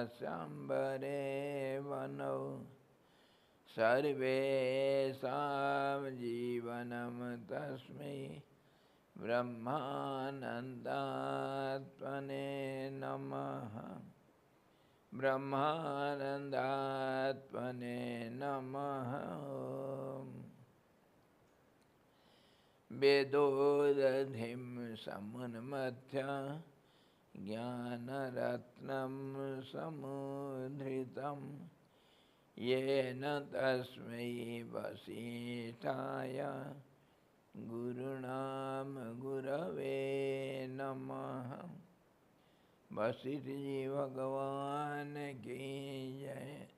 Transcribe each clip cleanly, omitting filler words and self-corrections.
शम्बरे वनौ सर्वेषां जीवनं तस्मै ब्रह्मानन्दात्मने नमः। ब्रह्मानन्दात्मने नमः। वेदोदधिं समुन्मथ्य ज्ञानरत्नं समुद्धृतं येन तस्मै वसिष्ठाय गुरुणाम गुरवे नमः। वशिष्ठ जी भगवान की जय।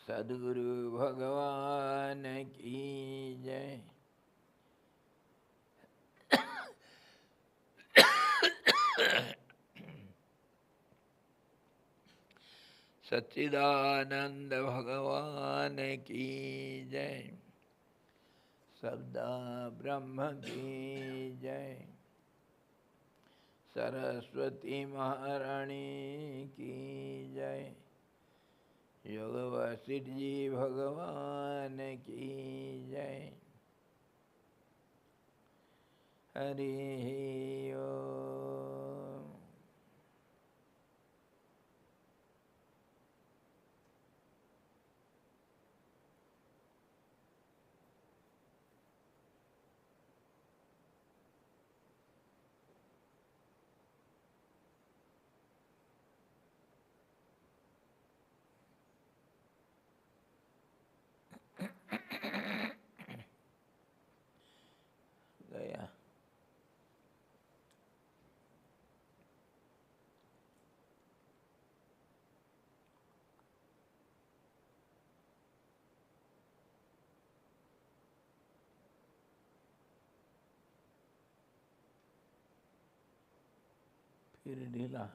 सद्गुरु भगवान की जय। सच्चिदानंद भगवान की जय। सदा ब्रह्म की जय। सरस्वती महारानी की जय। योग वशिष्ठ जी भगवान की जय। हरि ओम। गया फिर ढीला।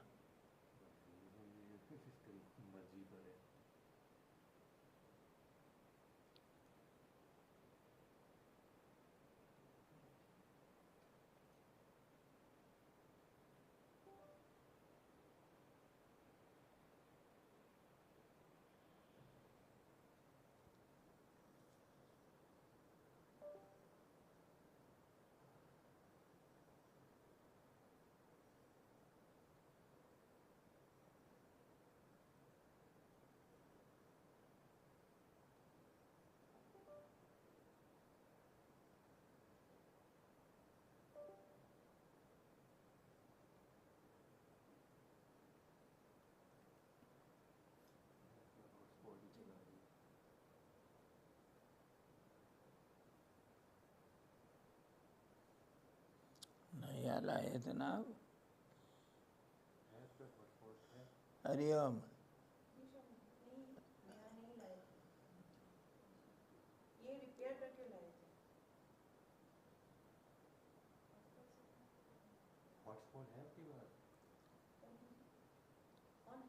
नया लाए थे ना आप। हरिओम। ये रिपेयर करके लाए थे। हॉटस्पॉट है आपके पास? कौन है?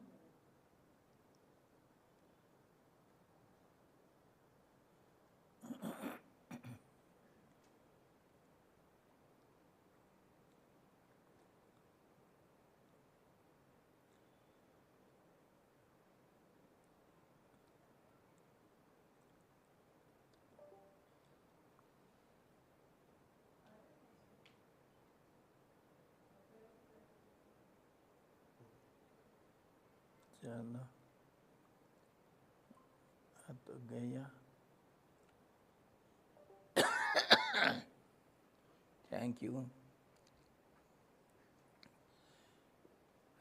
चलो तो गया। Thank you.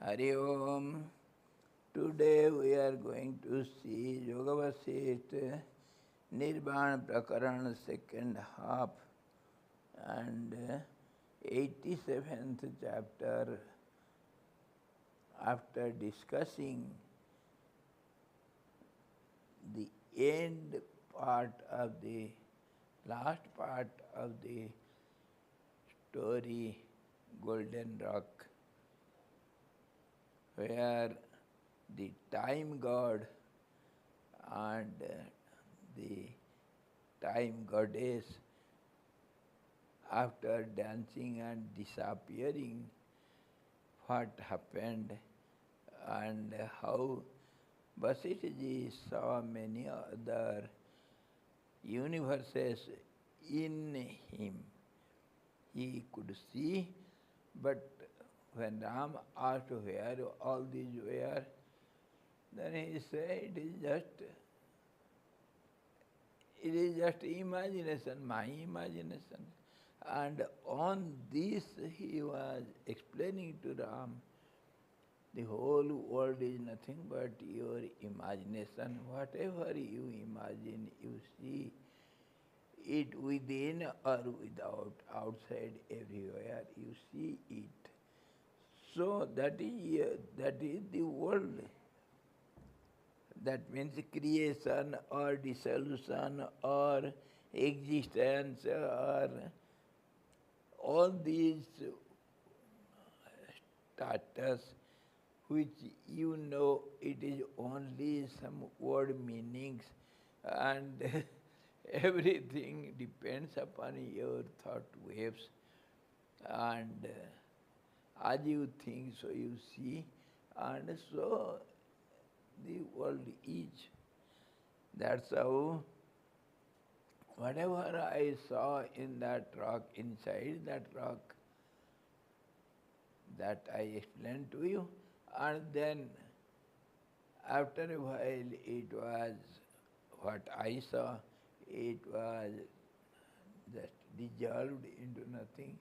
Hari Om. Today we are going to see Yoga Vasistha Nirvana Prakaran second half and 87th chapter. After discussing the end part of the last part of the story Golden Rock, where the time god and the time goddess, after dancing and disappearing what happened and how Vasistha ji saw many other universes in him. He could see, but when Ram asked where all these were, then he said it is just imagination, my imagination. And on this he was explaining to Ram, the whole world is nothing but your imagination. Whatever you imagine, you see it within or without, outside, everywhere, you see it. So that is the world. That means creation or dissolution or existence or all these status which you know it is only some word meanings and everything depends upon your thought waves and as you think so you see and so the world is. That's how whatever I saw in that rock, inside that rock, that I explained to you, and then after a while it was what I saw, it was just dissolved into nothing.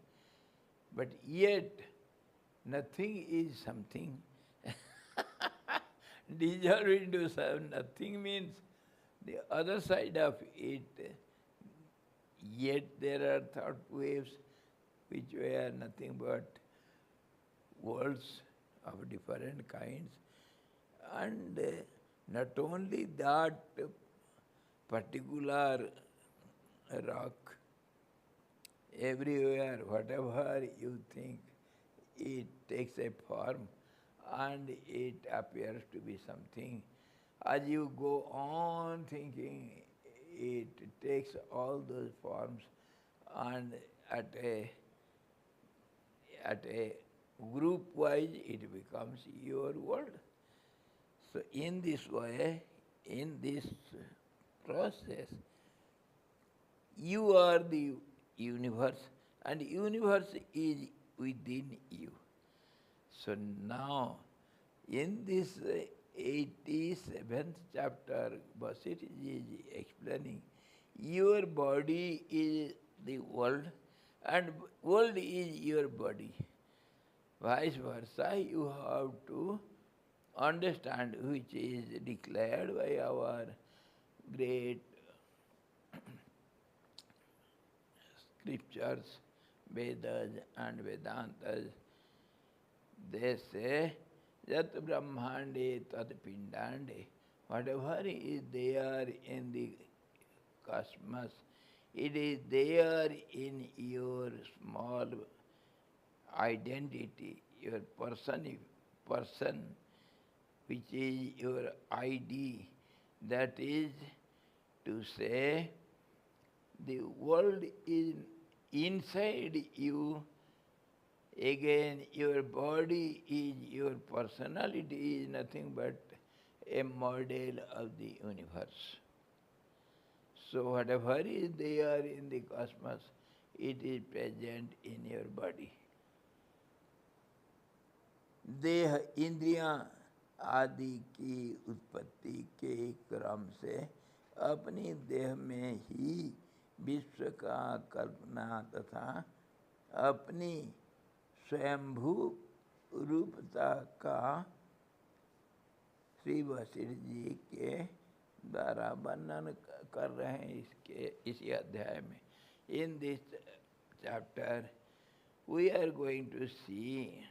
But yet, nothing is something. Dissolved into some nothing means the other side of it, yet there are thought waves which were nothing but worlds of different kinds. And not only that particular rock, everywhere, whatever you think, it takes a form and it appears to be something. As you go on thinking, it takes all those forms and at a group wise it becomes your world. So in this way, in this process, you are the universe and universe is within you. So now, in this 87th chapter, Vasistha is explaining, your body is the world and world is your body. Vice versa, you have to understand, which is declared by our great scriptures, Vedas and Vedantas. They say, Yat Brahmande Tat Pindande. Whatever is there in the cosmos, it is there in your small identity, your person, which is your ID. That is to say, the world is inside you. Again, your body is, your personality is nothing but a model of the universe. So whatever is there in the cosmos, it is present in your body. देह इंद्रियां आदि की उत्पत्ति के क्रम से अपनी देह में ही विश्व का कल्पना तथा अपनी स्वयंभू रूपता का श्री वशिष्ठ जी के द्वारा वर्णन कर रहे हैं इसी अध्याय में. In this chapter we are going to see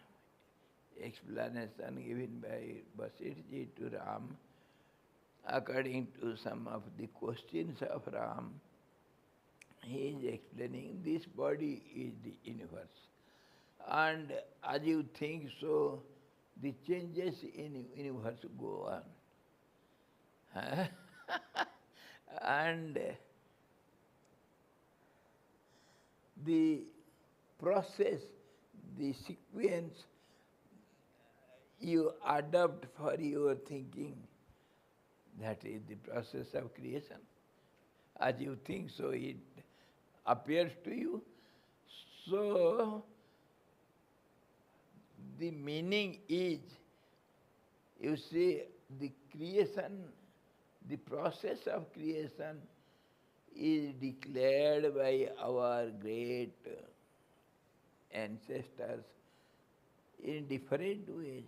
explanation given by Vasistha ji to Ram according to some of the questions of Ram. He is explaining this body is the universe. And as you think so, the changes in universe go on. And the process, the sequence you adopt for your thinking. That is the process of creation. As you think, so it appears to you. So, the meaning is, you see, the creation, the process of creation is declared by our great ancestors in different ways.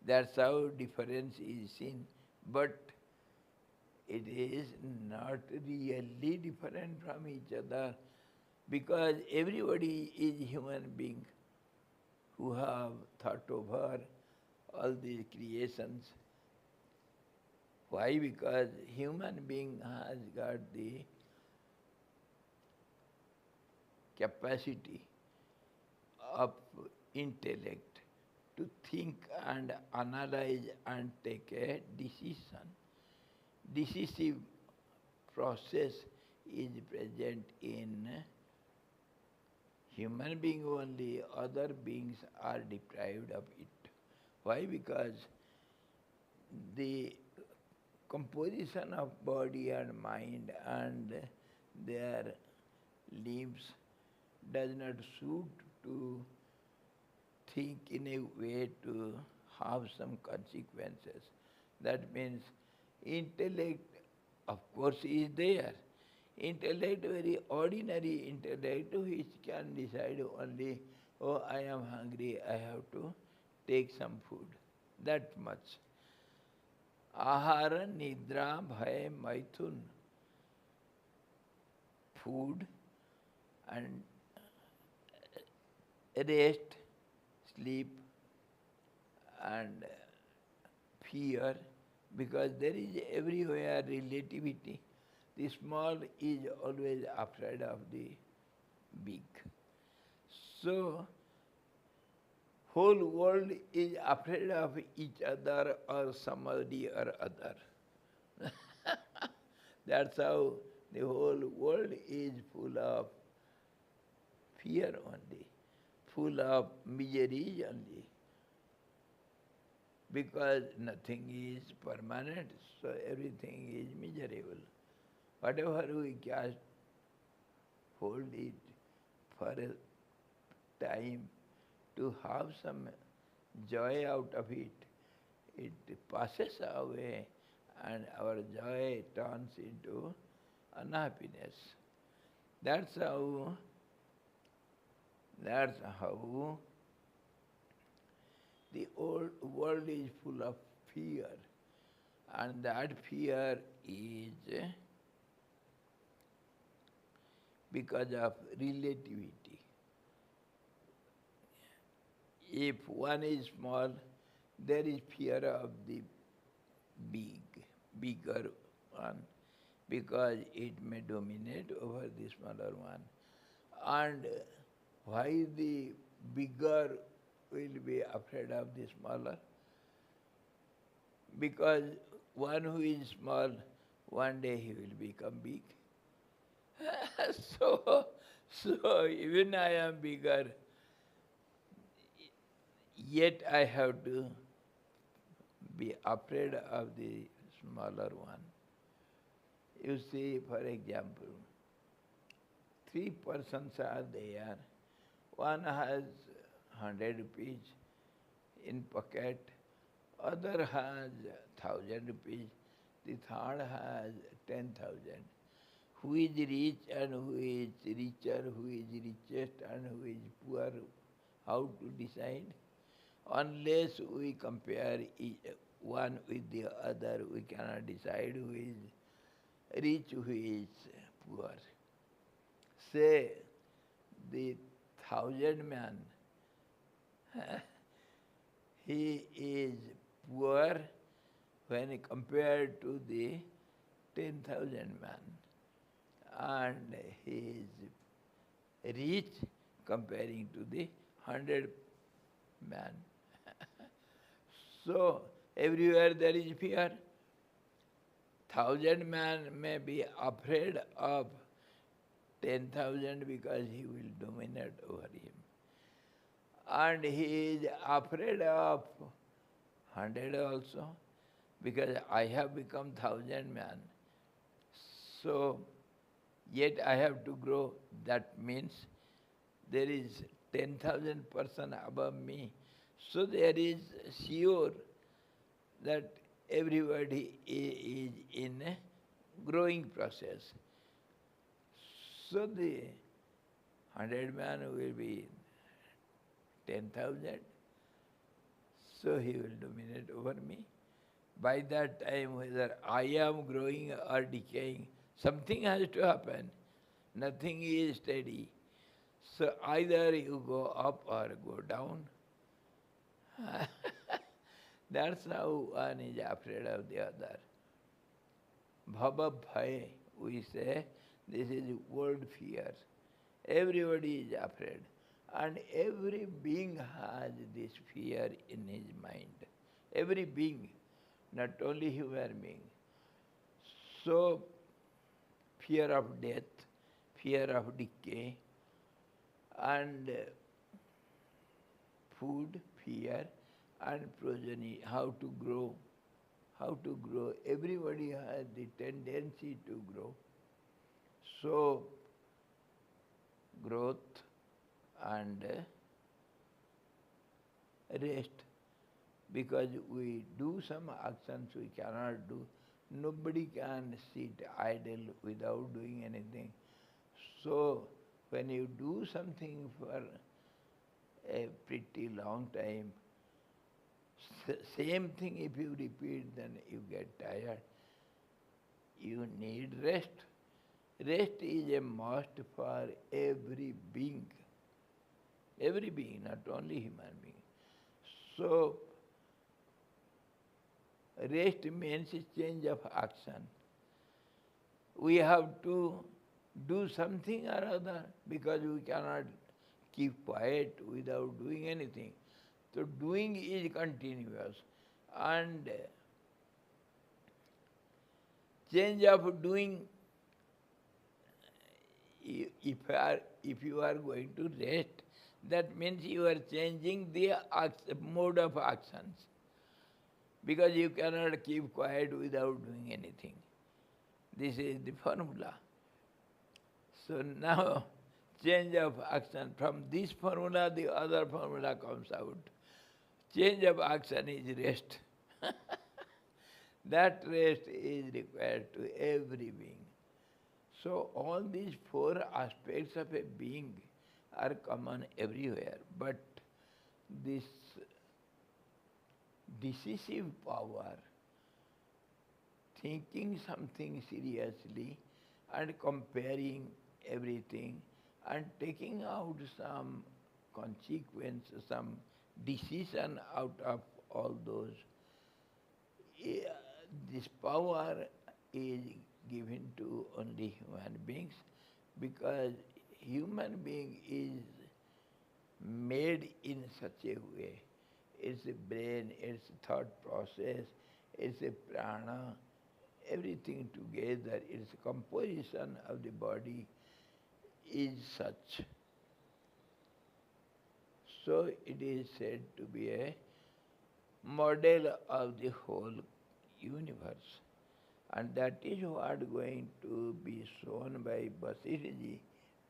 That's how difference is seen. But it is not really different from each other, because everybody is human being who have thought over all these creations. Why? Because human being has got the capacity of intellect to think and analyze and take a decision. Decisive process is present in human being only. Other beings are deprived of it. Why? Because the composition of body and mind and their limbs does not suit to think in a way to have some consequences. That means intellect, of course, is there. Intellect, very ordinary intellect, which can decide only, oh, I am hungry, I have to take some food. That much. Ahara, nidra, bhaya, maithun. Food and rest, sleep, and fear, because there is everywhere relativity. The small is always afraid of the big. So, whole world is afraid of each other or somebody or other. That's how the whole world is full of fear only, full of misery only, because nothing is permanent, so everything is miserable. Whatever we just hold it for a time to have some joy out of it, it passes away and our joy turns into unhappiness. That's how the old world is full of fear, and that fear is because of relativity. If one is small, there is fear of the bigger one, because it may dominate over the smaller one. And why the bigger will be afraid of the smaller? Because one who is small, one day he will become big. so even I am bigger, yet I have to be afraid of the smaller one. You see, for example, 3 persons are there. One has 100 rupees in pocket, other has 1,000 rupees, the third has 10,000. Who is rich and who is richer, who is richest and who is poor? How to decide? Unless we compare one with the other, we cannot decide who is rich, who is poor. Say, the 1,000 man, he is poor when compared to the 10,000 man, and he is rich comparing to the 100 man. So, everywhere there is fear. 1,000 man may be afraid of 10,000 because he will dominate over him. and he is afraid of 100 also, because I have become 1,000 man. So, yet I have to grow. That means there is 10,000 person above me. So there is sure that everybody is in a growing process. So the 100 man will be 10,000. So he will dominate over me. By that time, whether I am growing or decaying, something has to happen. Nothing is steady. So either you go up or go down. That's how one is afraid of the other. Bhava bhai, we say, this is world fear. Everybody is afraid. And every being has this fear in his mind. Every being, not only human being. So, fear of death, fear of decay, and food, fear, and progeny, how to grow. How to grow. Everybody has the tendency to grow. So, growth and rest. Because we do some actions we cannot do. Nobody can sit idle without doing anything. So, when you do something for a pretty long time, same thing if you repeat, then you get tired. You need rest. Rest is a must for every being. Every being, not only human being. So, rest means change of action. We have to do something or other because we cannot keep quiet without doing anything. So doing is continuous, and change of doing, if you are going to rest, that means you are changing the mode of actions, because you cannot keep quiet without doing anything. This is the formula. So now, change of action. From this formula, the other formula comes out. Change of action is rest. That rest is required to every being. So all these four aspects of a being are common everywhere. But this decisive power, thinking something seriously and comparing everything and taking out some consequence, some decision out of all those, this power is given to only human beings, because human being is made in such a way. It's a brain, it's a thought process, it's a prana, everything together, its composition of the body is such. So it is said to be a model of the whole universe. And that is what going to be shown by Vasistha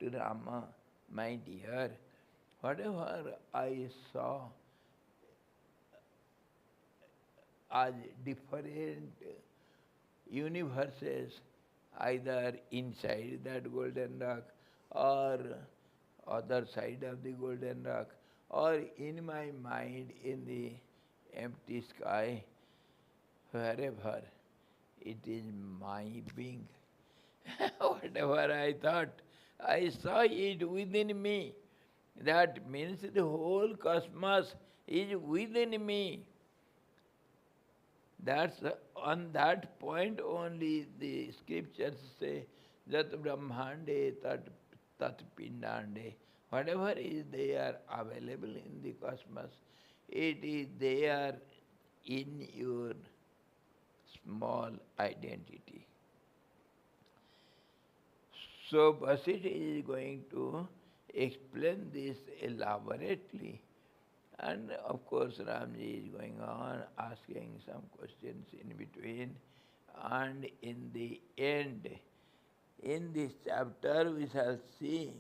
to Rama, my dear. Whatever I saw as different universes, either inside that golden rock or other side of the golden rock, or in my mind in the empty sky, wherever, it is my being. Whatever I thought, I saw it within me. That means the whole cosmos is within me. That's on that point only the scriptures say that Brahmande tat pindande. Whatever is there available in the cosmos, it is there in your small identity. So Vasistha is going to explain this elaborately, And of course, Ramji is going on asking some questions in between. And in the end, in this chapter, we shall see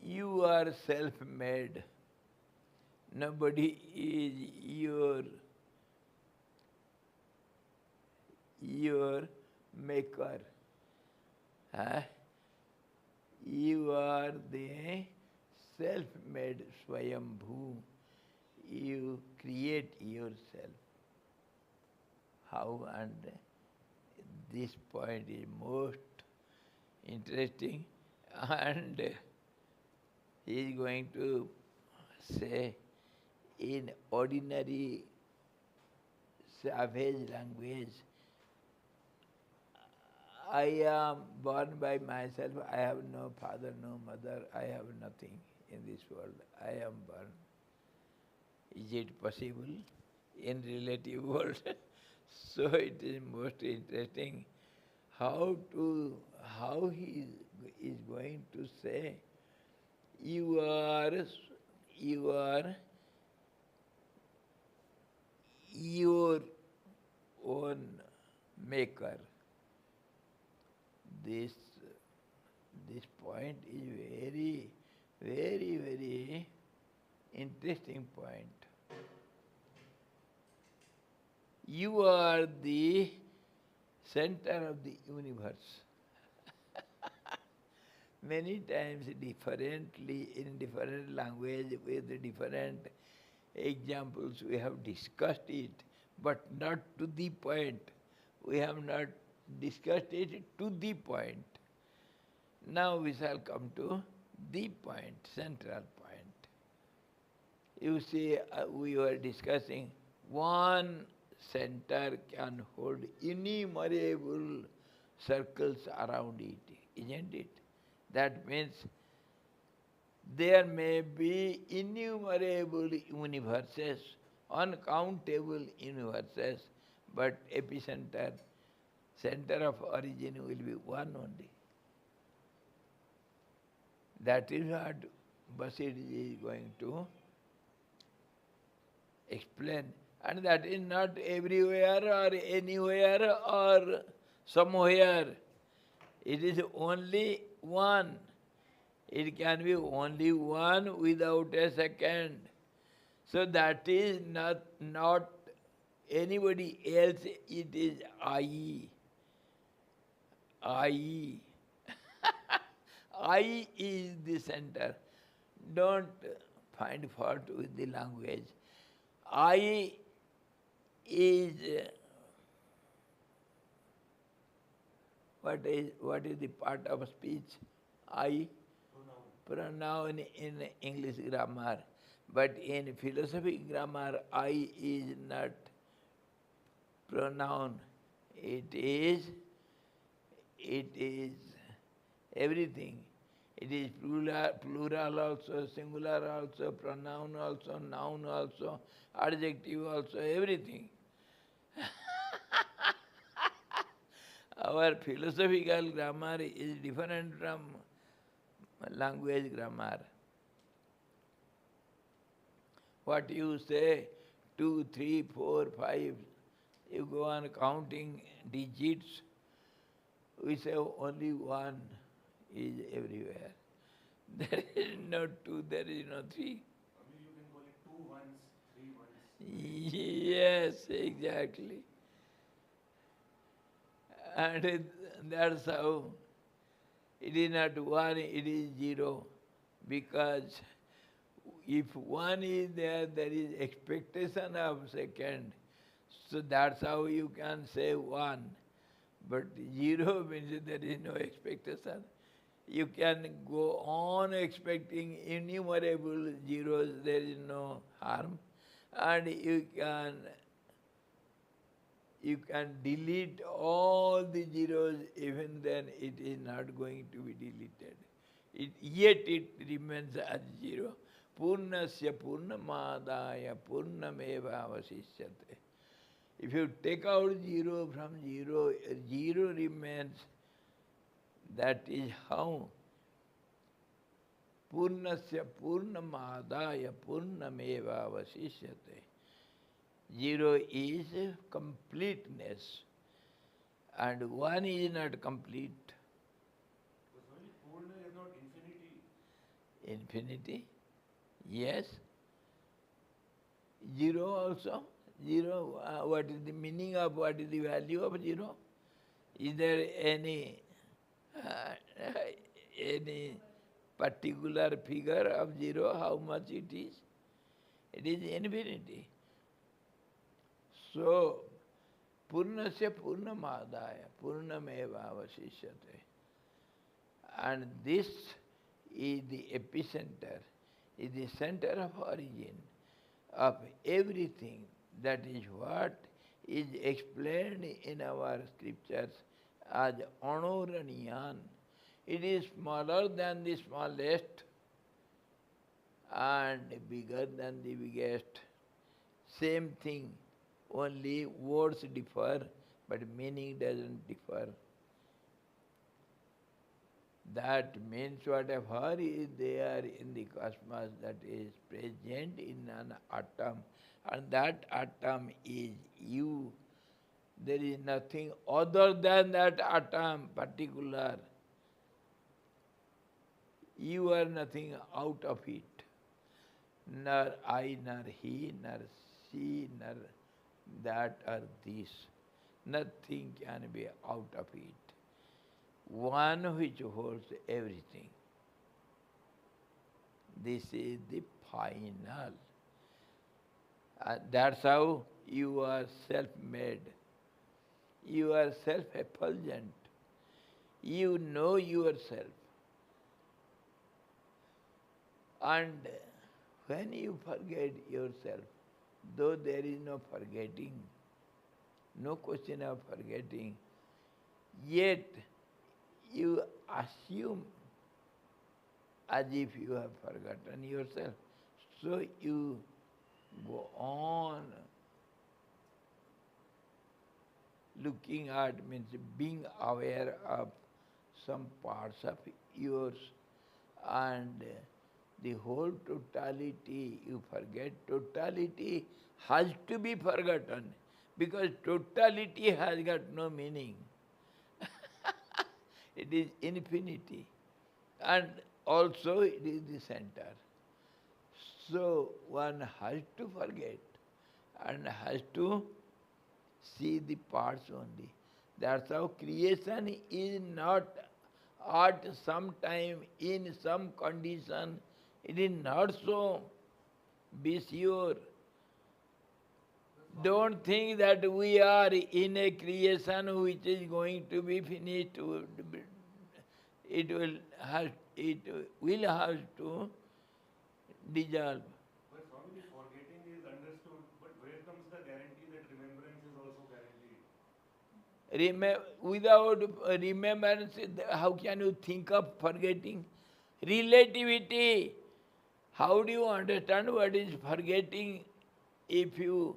you are self-made. Nobody is your maker. Huh? You are the self-made Swayambhu. You create yourself. How? And this point is most interesting, and he is going to say in ordinary savage language, I am born by myself, I have no father, no mother, I have nothing in this world. I am born. Is it possible in relative world? So it is most interesting how he is going to say you are your own maker. This point is very, very, very interesting point. You are the center of the universe. Many times differently, in different language, with different examples, we have discussed it, but not to the point. We have not discussed it to the point. Now we shall come to the point, central point. You see, we were discussing one center can hold innumerable circles around it, isn't it? That means there may be innumerable universes, uncountable universes, but epicenter, center of origin will be one only. That is what Vasistha is going to explain. And that is not everywhere or anywhere or somewhere. It is only one. It can be only one without a second. So that is not anybody else, it is I. I. I is the center. Don't find fault with the language. I is what is the part of speech? I pronoun in English grammar, but in philosophy grammar, I is not pronoun. It is everything. It is plural also, singular also, pronoun also, noun also, adjective also, everything. Our philosophical grammar is different from language grammar. What you say, 2, 3, 4, 5, you go on counting digits, we say only one is everywhere. There is no 2, there is no 3. I mean, you can call it 2 ones, 3 ones. Yes, exactly. And that's how it is not 1, it is 0. Because if 1 is there, there is expectation of second. So that's how you can say 1. But 0 means there is no expectation. You can go on expecting innumerable zeros, there is no harm. And you can delete all the zeros, even then it is not going to be deleted. Yet it remains as 0. Purnasya purnamadaya purnameva vasishyate. If you take out 0 from 0, 0 remains. That is how Purnasya Purnamadaya Purnameva Vasishyate. Zero is completeness, and one is not complete. Because only Purna is not infinity. Infinity? Yes. Zero also? Zero, what is the meaning of, what is the value of zero? Is there uh, any particular figure of zero, how much it is? It is infinity. So, Purnasya Purnamadaya Purnameva Vasishyate. And this is the epicenter, is the center of origin of everything. That is what is explained in our scriptures as Anuraniyan. It is smaller than the smallest and bigger than the biggest. Same thing, only words differ, but meaning doesn't differ. That means whatever is there in the cosmos, that is present in an atom, and that atom is you. There is nothing other than that atom particular. You are nothing out of it. Nor I, nor he, nor she, nor that or this. Nothing can be out of it. One which holds everything. This is the final. That's how you are self-made. You are self-effulgent. You know yourself. And when you forget yourself, though there is no forgetting, no question of forgetting, yet you assume as if you have forgotten yourself. So you go on looking at, means being aware of some parts of yours, and the whole totality you forget. Totality has to be forgotten because totality has got no meaning. It is infinity, and also it is the center. So one has to forget and has to see the parts only. That's how creation is not at some time, in some condition. It is not so. Be sure. Don't think that we are in a creation which is going to be finished. It will have to dissolve. But Swami, the forgetting is understood, but where comes the guarantee that remembrance is also guaranteed? Without remembrance, how can you think of forgetting? Relativity. How do you understand what is forgetting if you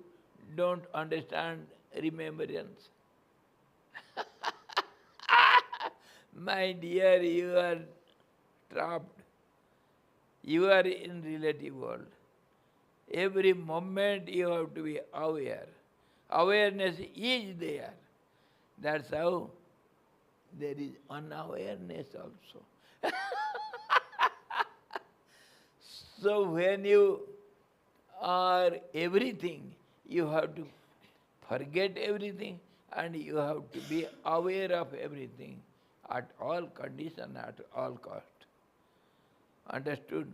don't understand remembrance? My dear, you are trapped. You are in relative world. Every moment you have to be aware. Awareness is there. That's how there is unawareness also. So when you are everything, you have to forget everything and you have to be aware of everything at all conditions, at all cost. Understood?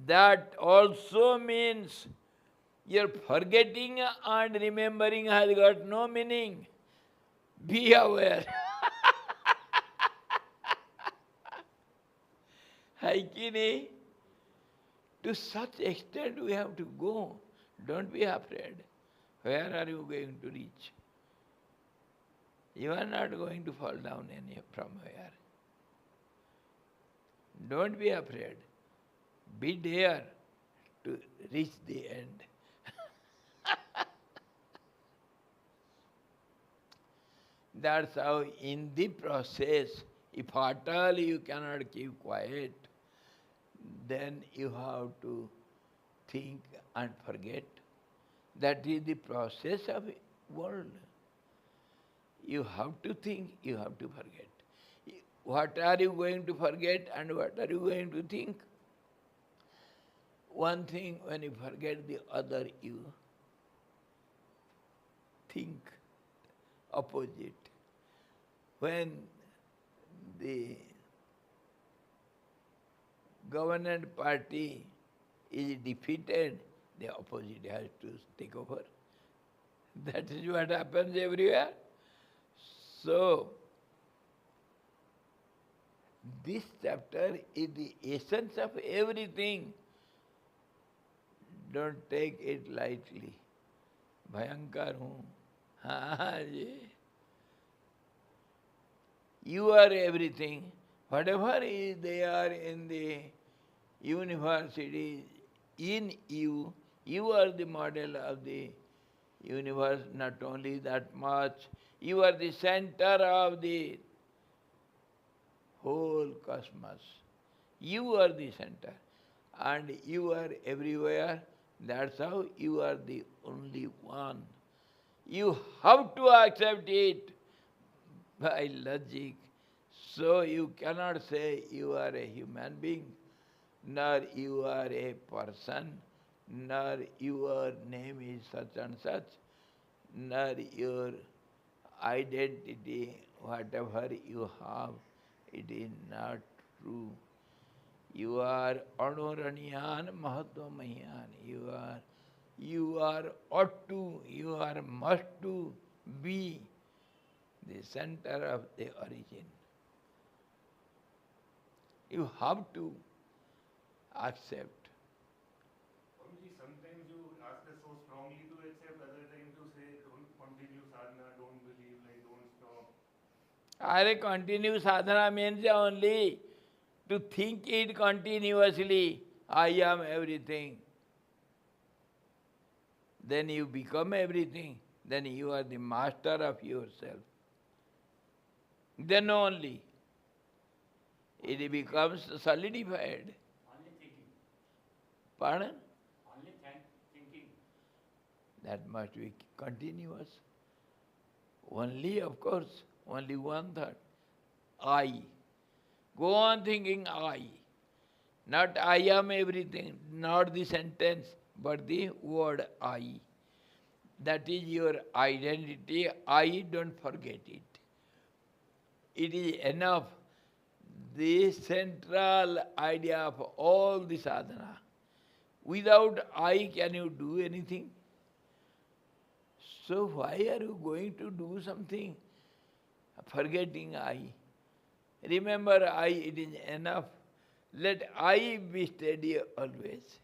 That also means your forgetting and remembering has got no meaning. Be aware. Haikini, to such extent we have to go. Don't be afraid. Where are you going to reach? You are not going to fall down from where. Don't be afraid. Be there to reach the end. That's how in the process, if at all you cannot keep quiet, then you have to think and forget. That is the process of world. You have to think, you have to forget. What are you going to forget and what are you going to think? One thing, when you forget the other, you think opposite. When the government party is defeated, the opposite has to take over. That is what happens everywhere. So, this chapter is the essence of everything. Don't take it lightly. Bhayankar हूँ. हाँ जी. You are everything. Whatever is there in the university, in you, you are the model of the universe. Not only that much, you are the center of the whole cosmos. You are the center. And you are everywhere. That's how you are the only one. You have to accept it by logic. So you cannot say you are a human being, nor you are a person, nor your name is such and such, nor your identity, whatever you have, it is not true. You are Anuranyan Mahatmayan. You are ought to, you are must to be the center of the origin. You have to accept. Swamiji, sometimes you ask us so strongly to accept, other times you say don't continue sadhana, don't believe, like don't stop. Are continue sadhana means only to think it continuously. I am everything. Then you become everything. Then you are the master of yourself. Then only it becomes solidified. Only thinking. Pardon? Only thinking. That must be continuous. Only, of course, only one thought. I. Go on thinking I. Not I am everything, not the sentence, but the word I. That is your identity. I, don't forget it. It is enough. The central idea of all the sadhana. Without I, can you do anything? So why are you going to do something forgetting I? Remember I, it is enough. Let I be steady always.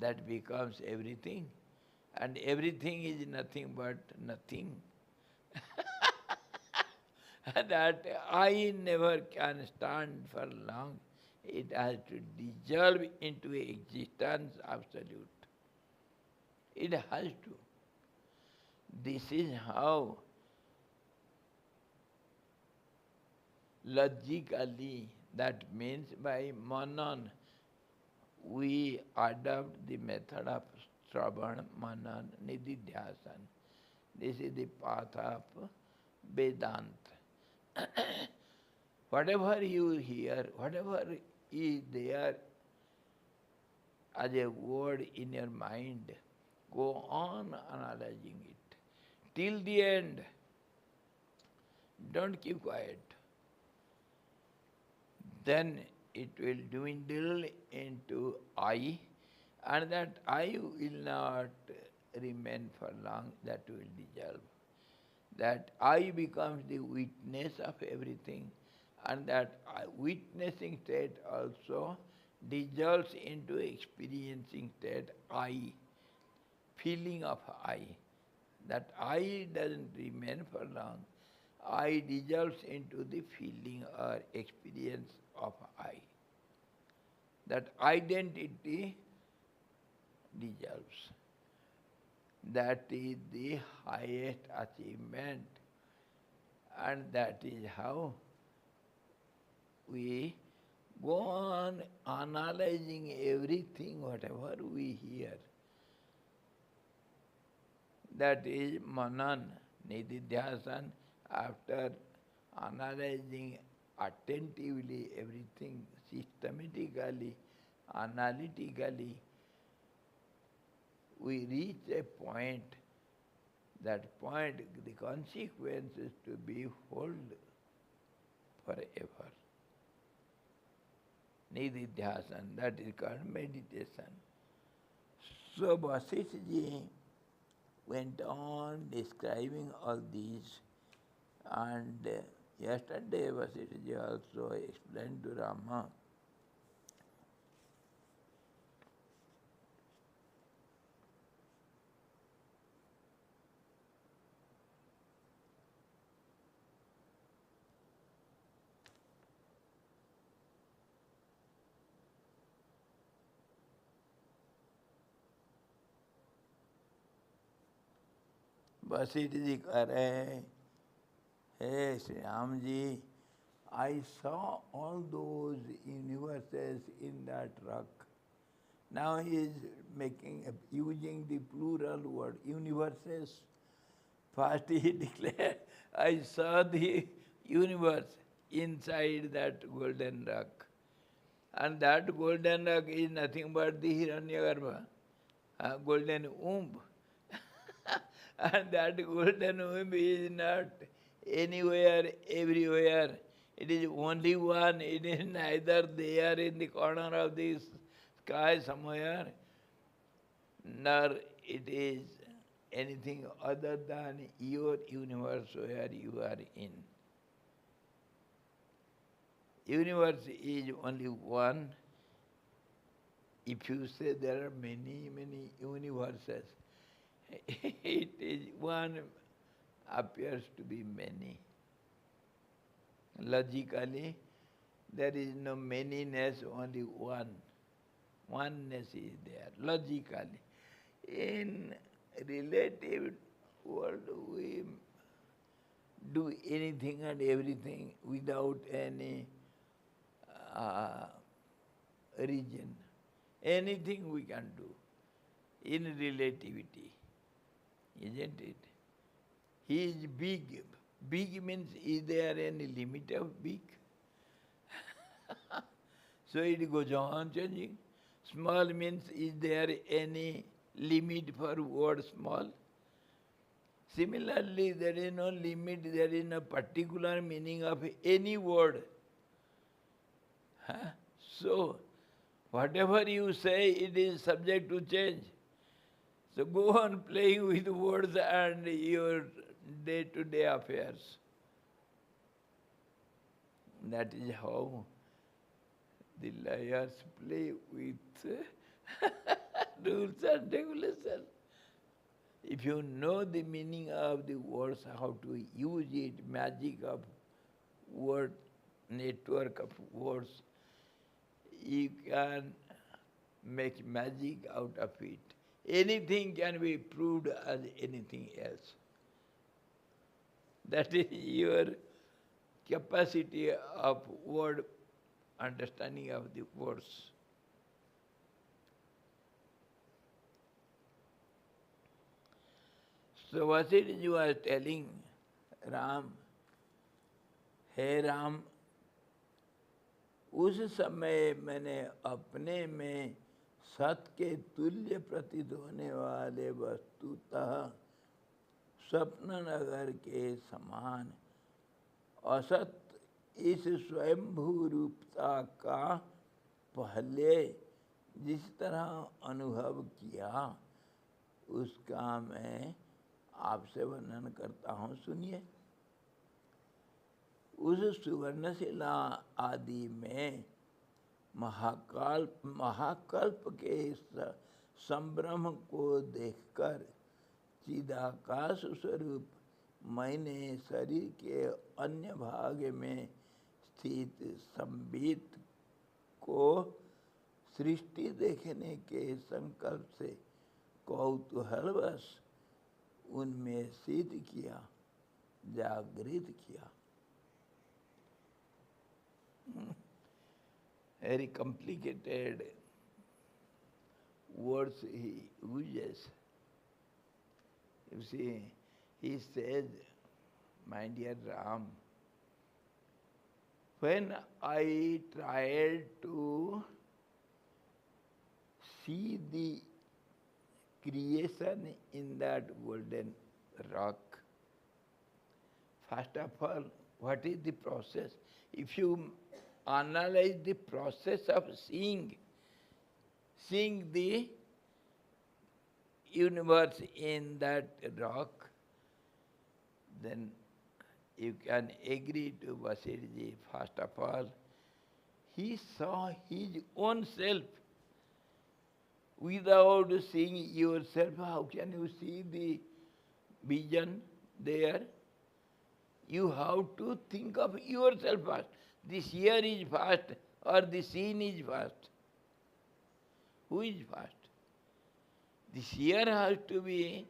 That becomes everything. And everything is nothing but nothing. That I never can stand for long. It has to dissolve into existence absolute. It has to. This is how logically, that means by manan, we adopt the method of Shravan, Manan, Nididhyasan. This is the path of Vedanta. Whatever you hear, whatever is there as a word in your mind, go on analyzing it till the end. Don't keep quiet. Then it will dwindle into I, and that I will not remain for long, that will dissolve. That I becomes the witness of everything, and that witnessing state also dissolves into experiencing state I, feeling of I. That I doesn't remain for long. I dissolves into the feeling or experience of I. That identity dissolves. That is the highest achievement, and that is how we go on analyzing everything, whatever we hear. That is manan, nididhyasan. After analyzing attentively everything, systematically, analytically, we reach a point. That point, the consequence is to be held forever. Nididhyasan, that is called meditation. So Vasistha ji went on describing all these, and yesterday Vasistha ji also explained to Rama Vasistha ji कह रहे हैं, हे Sri Ram ji, I saw all those universes in that rock. Now he is using the plural word, universes. First he declared, I saw the universe inside that golden rock. And that golden rock is nothing but the Hiranyagarbha, golden womb. And that golden womb is not anywhere, everywhere. It is only one. It is neither there in the corner of the sky somewhere, nor it is anything other than your universe where you are in. Universe is only one. If you say there are many, many universes, it is one appears to be many. Logically, there is no manyness, only one. Oneness is there, logically. In relative world, we do anything and everything without any reason. Anything we can do in relativity, isn't it? He is big. Big means, is there any limit of big? So it goes on changing. Small means, is there any limit for word small? Similarly, there is no limit, there is no particular meaning of any word. So, whatever you say, it is subject to change. So go on playing with words and your day-to-day affairs. That is how the liars play with rules and regulations. If you know the meaning of the words, how to use it, magic of word, network of words, you can make magic out of it. Anything can be proved as anything else. That is your capacity of word, understanding of the words. So Vasistha ji was telling Ram, हे राम, उस समय मैंने अपने में सत के तुल्य प्रतीत होने वाले वस्तुतः स्वप्न नगर के समान असत इस स्वयंभू रूपता का पहले जिस तरह अनुभव किया, उसका मैं आपसे वर्णन करता हूँ, सुनिए। उस सुवर्णशिला आदि में महाकल्प के संभ्रम को देखकर चिदाकाश स्वरूप मैंने शरीर के अन्य भाग में स्थित संबित को सृष्टि देखने के संकल्प से कौतूहलवश उनमें सिद्ध किया, जागृत किया। very complicated words he uses. You see, he says, my dear Ram, when I tried to see the creation in that golden rock, first of all, what is the process? If you analyze the process of seeing the universe in that rock, then you can agree to Vasistha. First of all, he saw his own self. Without seeing yourself, how can you see the vision there? You have to think of yourself first. The seer is first or the seen is first? Who is first? The seer has to be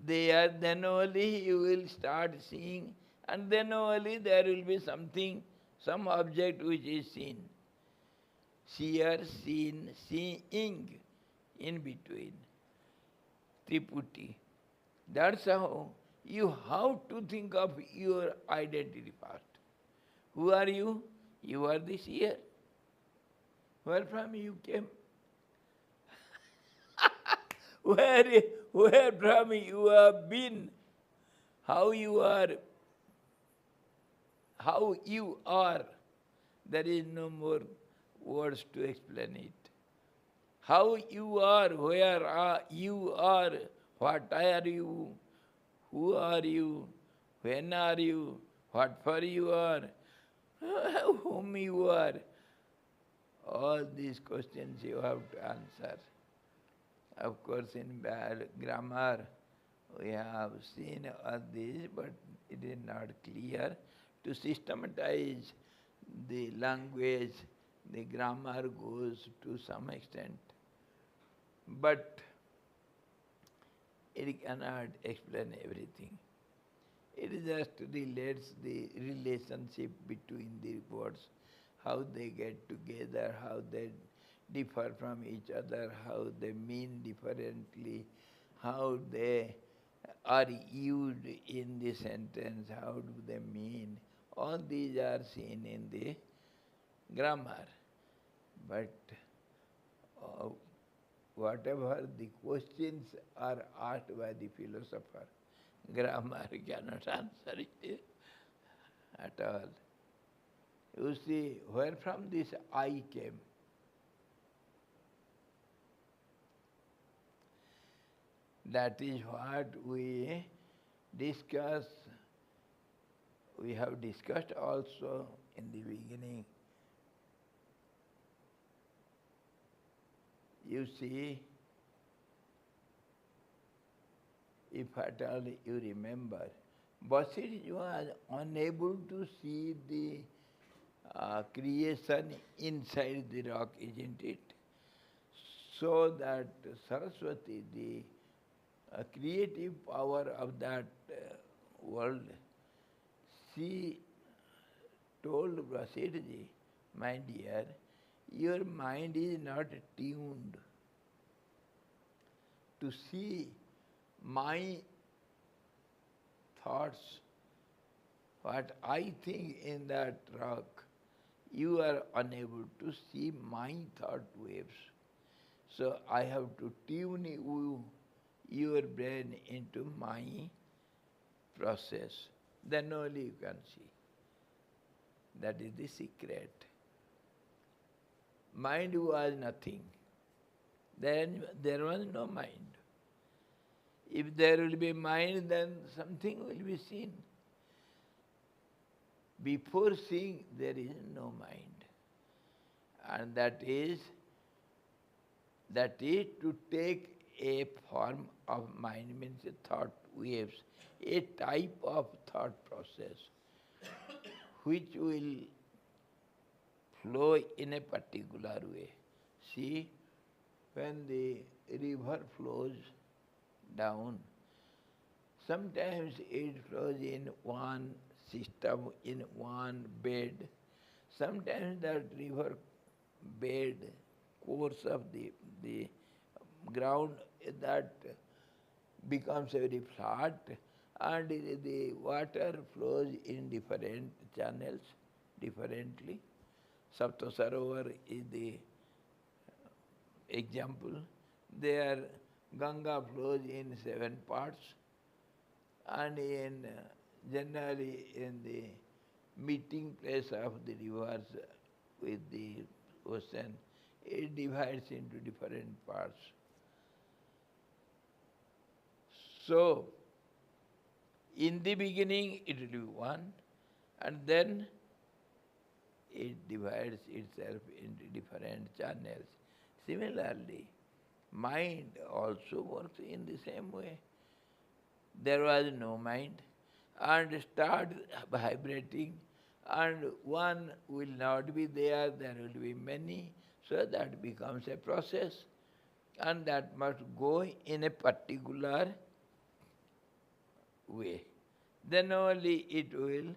there, then only you will start seeing, and then only there will be something, some object which is seen. Seer, seen, seeing, in between. Triputi. That's how you have to think of your identity first. Who are you? You are the seer. Where from you came? Where from you have been? How you are? How you are? There is no more words to explain it. How you are, where are you are, what are you, who are you, when are you, what for you are, whom you are. All these questions you have to answer. Of course, in grammar, we have seen all this, but it is not clear. To systematize the language, the grammar goes to some extent. But it cannot explain everything. It just relates the relationship between the words, how they get together, how they differ from each other, how they mean differently, how they are used in the sentence, how do they mean. All these are seen in the grammar. But whatever the questions are asked by the philosopher, grammar cannot answer it at all. You see, where from this I came? That is what we discuss. We have discussed also in the beginning. You see, if at all you remember, Vasistha was unable to see the creation inside the rock, isn't it? So that Saraswati, the creative power of that world, she told Vasistha, my dear, your mind is not tuned to see my thoughts, what I think in that rock. You are unable to see my thought waves. So I have to tune your brain into my process. Then only you can see. That is the secret. Mind was nothing. Then there was no mind. If there will be mind, then something will be seen. Before seeing, there is no mind. And that is to take a form of mind, means a thought waves, a type of thought process which will flow in a particular way. See, when the river flows down, sometimes it flows in one system, in one bed. Sometimes that river bed, course of the ground that becomes very flat, and the water flows in different channels differently. Sapta Sarovar is the example. There Ganga flows in 7 parts, and generally in the meeting place of the rivers with the ocean, it divides into different parts. So, in the beginning it will be one, and then it divides itself into different channels. Similarly, mind also works in the same way. There was no mind, and start vibrating, and one will not be there, there will be many, so that becomes a process, and that must go in a particular way. Then only it will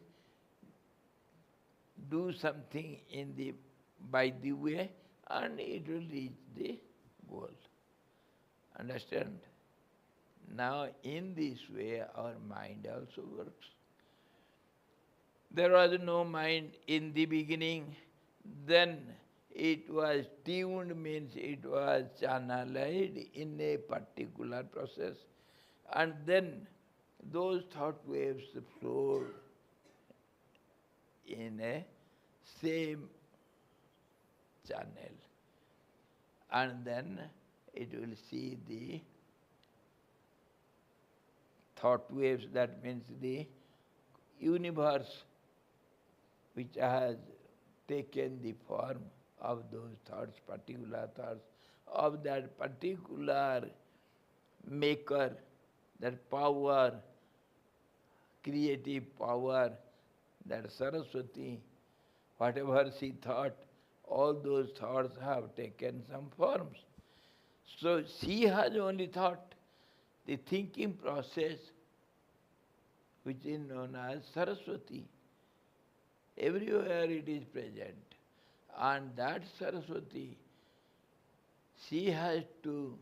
do something by the way, and it will reach the goal. Understand? Now in this way our mind also works. There was no mind in the beginning, then it was tuned, means it was channelized in a particular process, and then those thought waves flowed in a same channel, and then it will see the thought waves, that means the universe which has taken the form of those thoughts, particular thoughts, of that particular maker, that power, creative power, that Saraswati, whatever she thought, all those thoughts have taken some forms. So she has only thought. The thinking process, which is known as Saraswati, everywhere it is present. And that Saraswati, she has to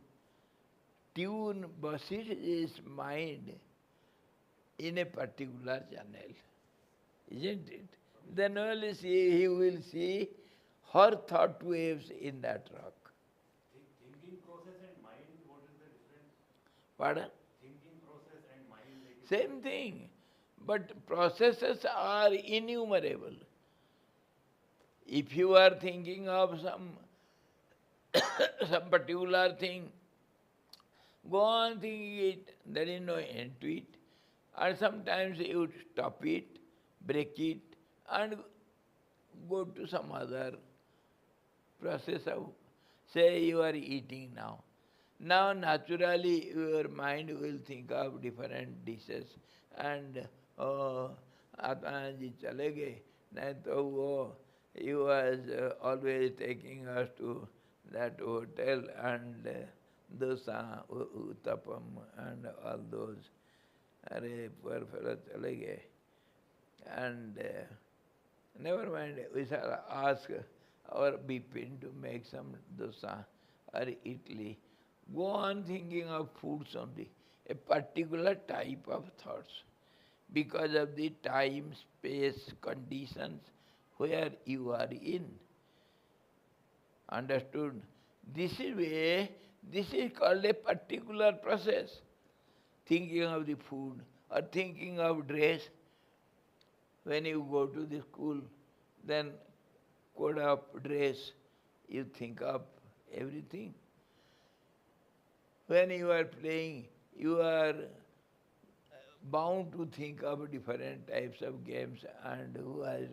tune Vasistha's mind in a particular channel, isn't it? Then only he will see her thought waves in that rock. Thinking process and mind, what is the difference? Pardon? Thinking process and mind, like Same thing. But processes are innumerable. If you are thinking of some particular thing, go on thinking it, there is no end to it. And sometimes you stop it, break it, and go to some other process of, say you are eating now. Now naturally your mind will think of different dishes, and Atma ji chale gaye, nahin to wo, he was always taking us to that hotel, and dosa, uttapam, and all those. Are poor fellow chale gaye. And never mind, we shall ask our Bipin to make some dosa or idli. Go on thinking of foods only, a particular type of thoughts, because of the time, space, conditions where you are in. Understood? This is called a particular process. Thinking of the food or thinking of dress. When you go to the school, then code of dress, you think of everything. When you are playing, you are bound to think of different types of games, and who has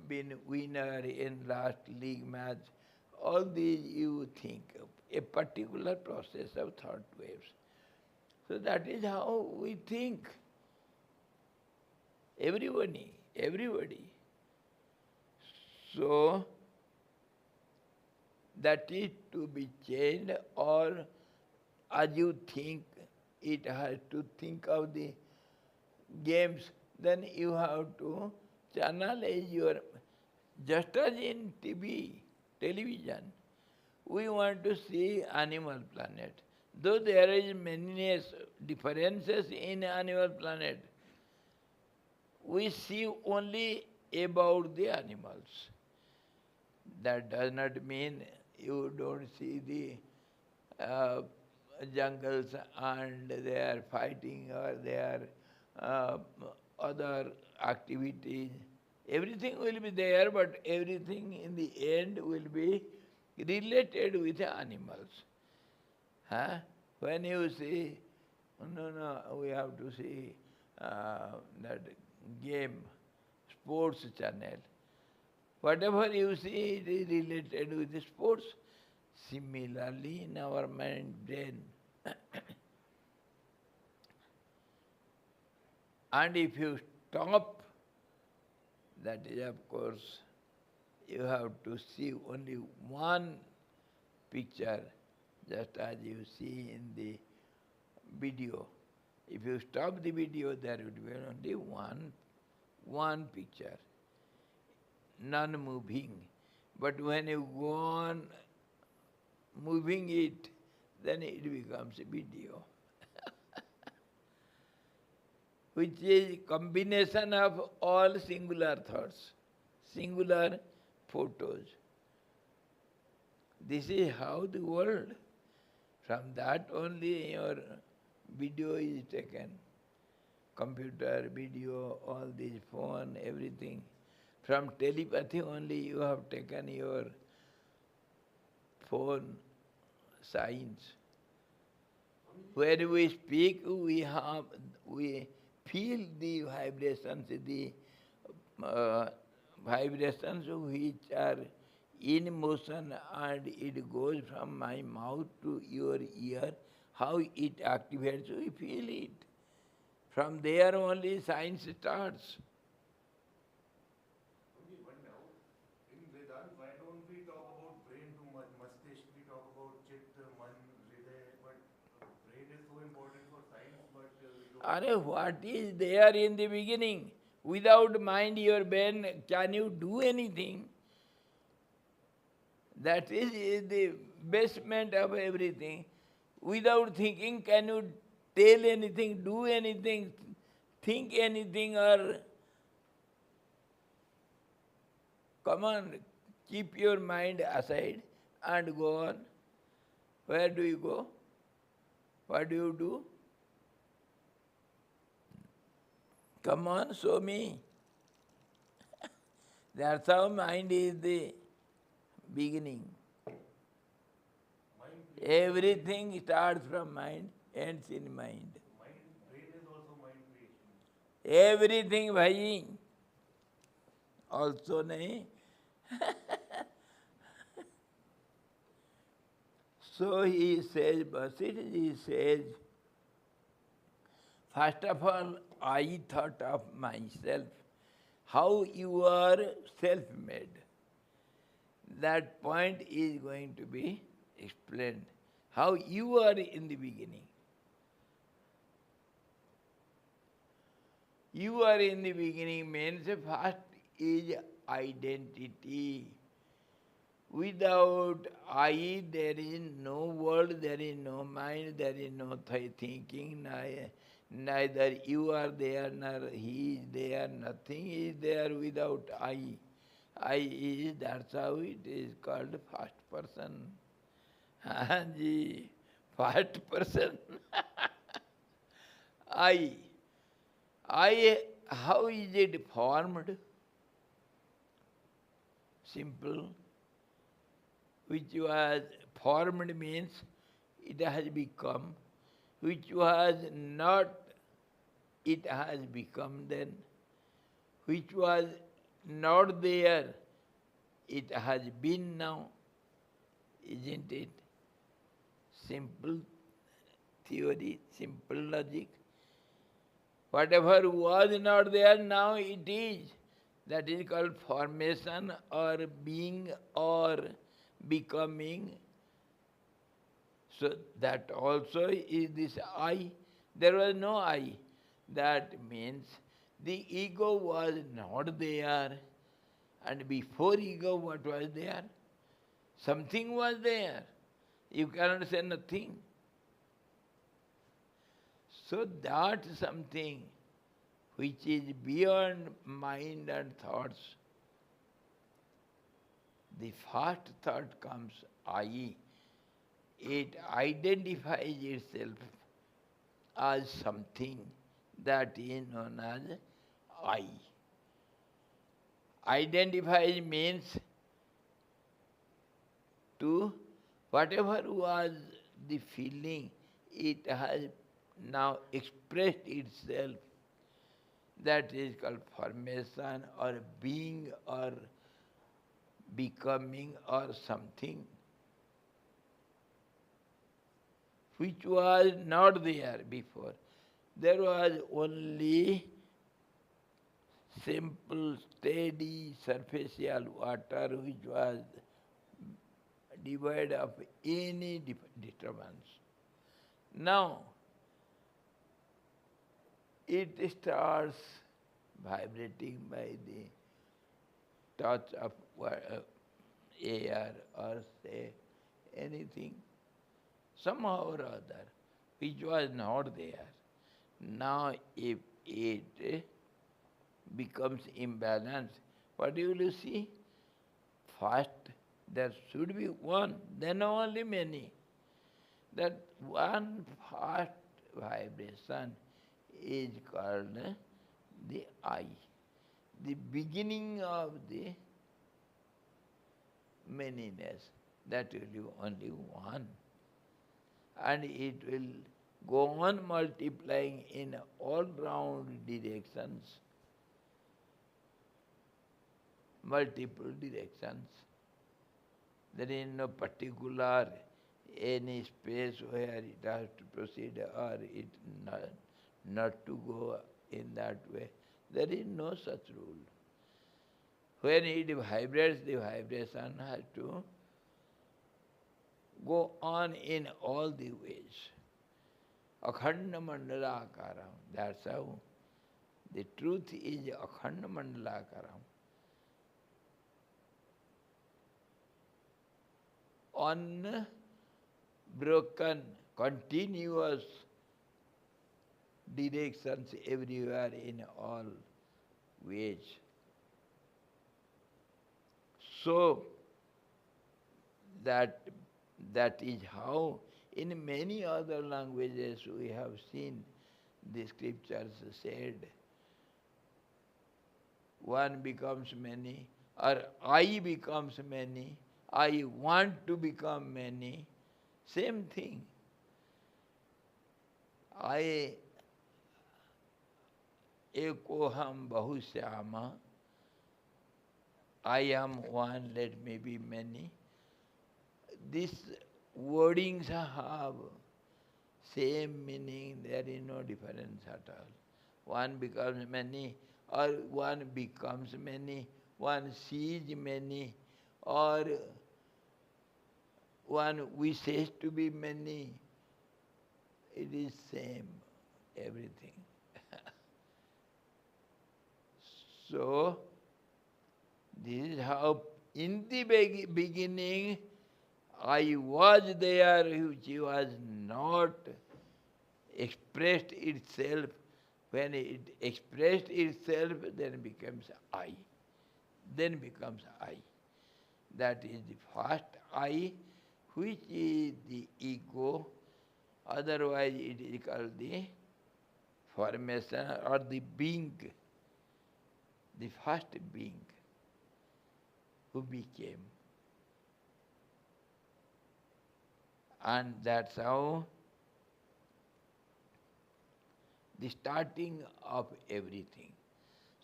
been winner in last league match. All these you think of, a particular process of thought waves. So that is how we think. Everybody. So that is to be changed, or as you think, it has to think of the games, then you have to channelize your Just as in television, we want to see animal planet. Though there is many differences in animal planet, we see only about the animals. That does not mean you don't see the jungles and they are fighting or they are uh, other activities. Everything will be there, but everything in the end will be related with animals. Huh? When you see, no, we have to see that game, sports channel. Whatever you see, it is related with the sports. Similarly, in our mind, brain. And if you stop, that is, of course, you have to see only one picture, just as you see in the video. If you stop the video, there would be only one picture, non-moving. But when you go on moving it, then it becomes a video, which is combination of all singular thoughts, singular photos. This is how the world, from that only your video is taken. Computer, video, all this, phone, everything. From telepathy only you have taken your phone signs. When we speak, we feel the vibrations, vibrations which are in motion, and it goes from my mouth to your ear. How it activates, we feel it. From there only science starts. Only one doubt. In Vedanta, why don't we talk about brain too much? Mastish, we talk about chitta, man, hriday, but brain is so important for science, but we don't. What is there in the beginning? Without mind, your brain, can you do anything? That is the basement of everything. Without thinking, can you tell anything, do anything, think anything, or come on, keep your mind aside and go on. Where do you go? What do you do? Come on, show me. That's how mind is the beginning. Everything starts from mind, ends in mind. Brain is also mind creation. Everything bhai. Also nahi. So he says, Vasistha he says, first of all, I thought of myself, how you are self-made. That point is going to be explained. How you are in the beginning. You are in the beginning means first is identity. Without I, there is no world, there is no mind, there is no thinking, neither you are there, nor he is there, nothing is there without I. I is, that's how it is called first person. Ji, first person. I, how is it formed? Simple. Which was formed means it has become. Which was not, it has become then. Which was not there, it has been now. Isn't it? Simple theory, simple logic. Whatever was not there, now it is. That is called formation or being or becoming. So that also is this I. There was no I. That means the ego was not there And before ego, what was there? Something was there. You cannot say nothing. So that something which is beyond mind and thoughts, the first thought comes I. It identifies itself as something that is known as I. Identify means to whatever was the feeling, it has now expressed itself. That is called formation or being or becoming or something which was not there before. There was only simple, steady, superficial water which was devoid of any disturbance. Now, it starts vibrating by the touch of air or say anything, somehow or other, which was not there. Now, if it becomes imbalanced, what you will see? First, there should be one, then only many. That one first vibration is called the I, the beginning of the manyness. That will be only one. And it will go on multiplying in all round directions, multiple directions. There is no particular any space where it has to proceed or it not to go in that way. There is no such rule. When it vibrates, the vibration has to go on in all the ways. Akhanda mandalakaram. That's how. The truth is akhanda mandalakaram. Unbroken, continuous directions everywhere in all ways. So that is how in many other languages we have seen the scriptures said one becomes many or I becomes many, I want to become many, same thing. I ekoham bahusyama, I am one, let me be many. These wordings have same meaning, there is no difference at all. One becomes many, or one becomes many, one sees many, or one wishes to be many. It is same, everything. So, this is how in the beginning I was there, which was not expressed itself. When it expressed itself, then becomes I. Then becomes I. That is the first I, which is the ego. Otherwise, it is called the formation or the being. The first being who became. And that's how the starting of everything.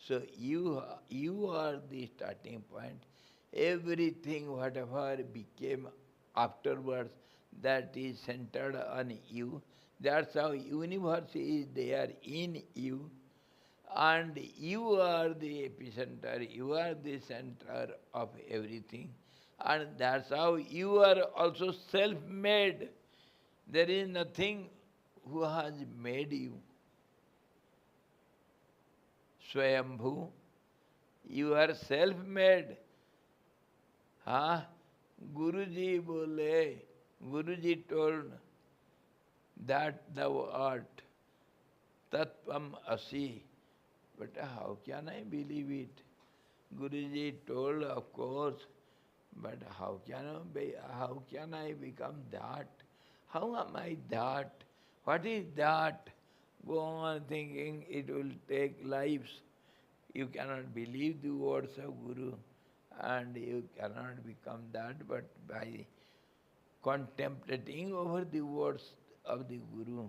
So you are the starting point. Everything, whatever became afterwards, that is centered on you. That's how universe is there in you. And you are the epicenter, you are the center of everything. And that's how you are also self-made. There is nothing who has made you. Swayambhu, You are self-made. हाँ, Guruji बोले, Guruji told that thou art Tattvam Asi. But how can I believe it? Guruji told, of course, but how can I become that? How am I that? What is that? Go on thinking it will take lives. You cannot believe the words of Guru and you cannot become that, but by contemplating over the words of the Guru,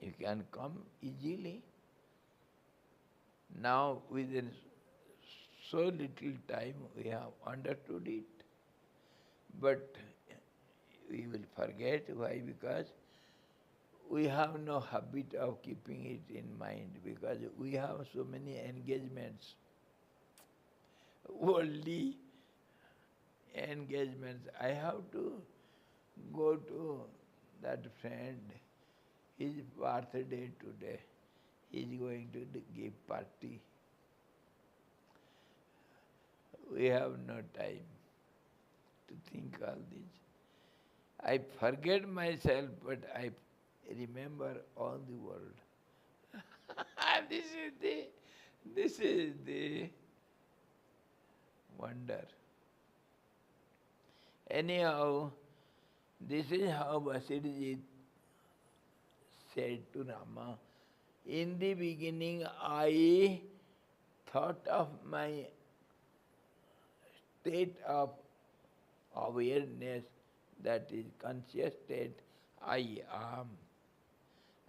you can come easily. Now within so little time we have understood it, but we will forget. Why? Because we have no habit of keeping it in mind, because we have so many engagements, worldly engagements. I have to go to that friend, his birthday today. He is going to give party. We have no time to think all this. I forget myself, but I remember all the world. This is the wonder. Anyhow, this is how Vasistha said to Rama, in the beginning I thought of my state of awareness, that is conscious state, I am.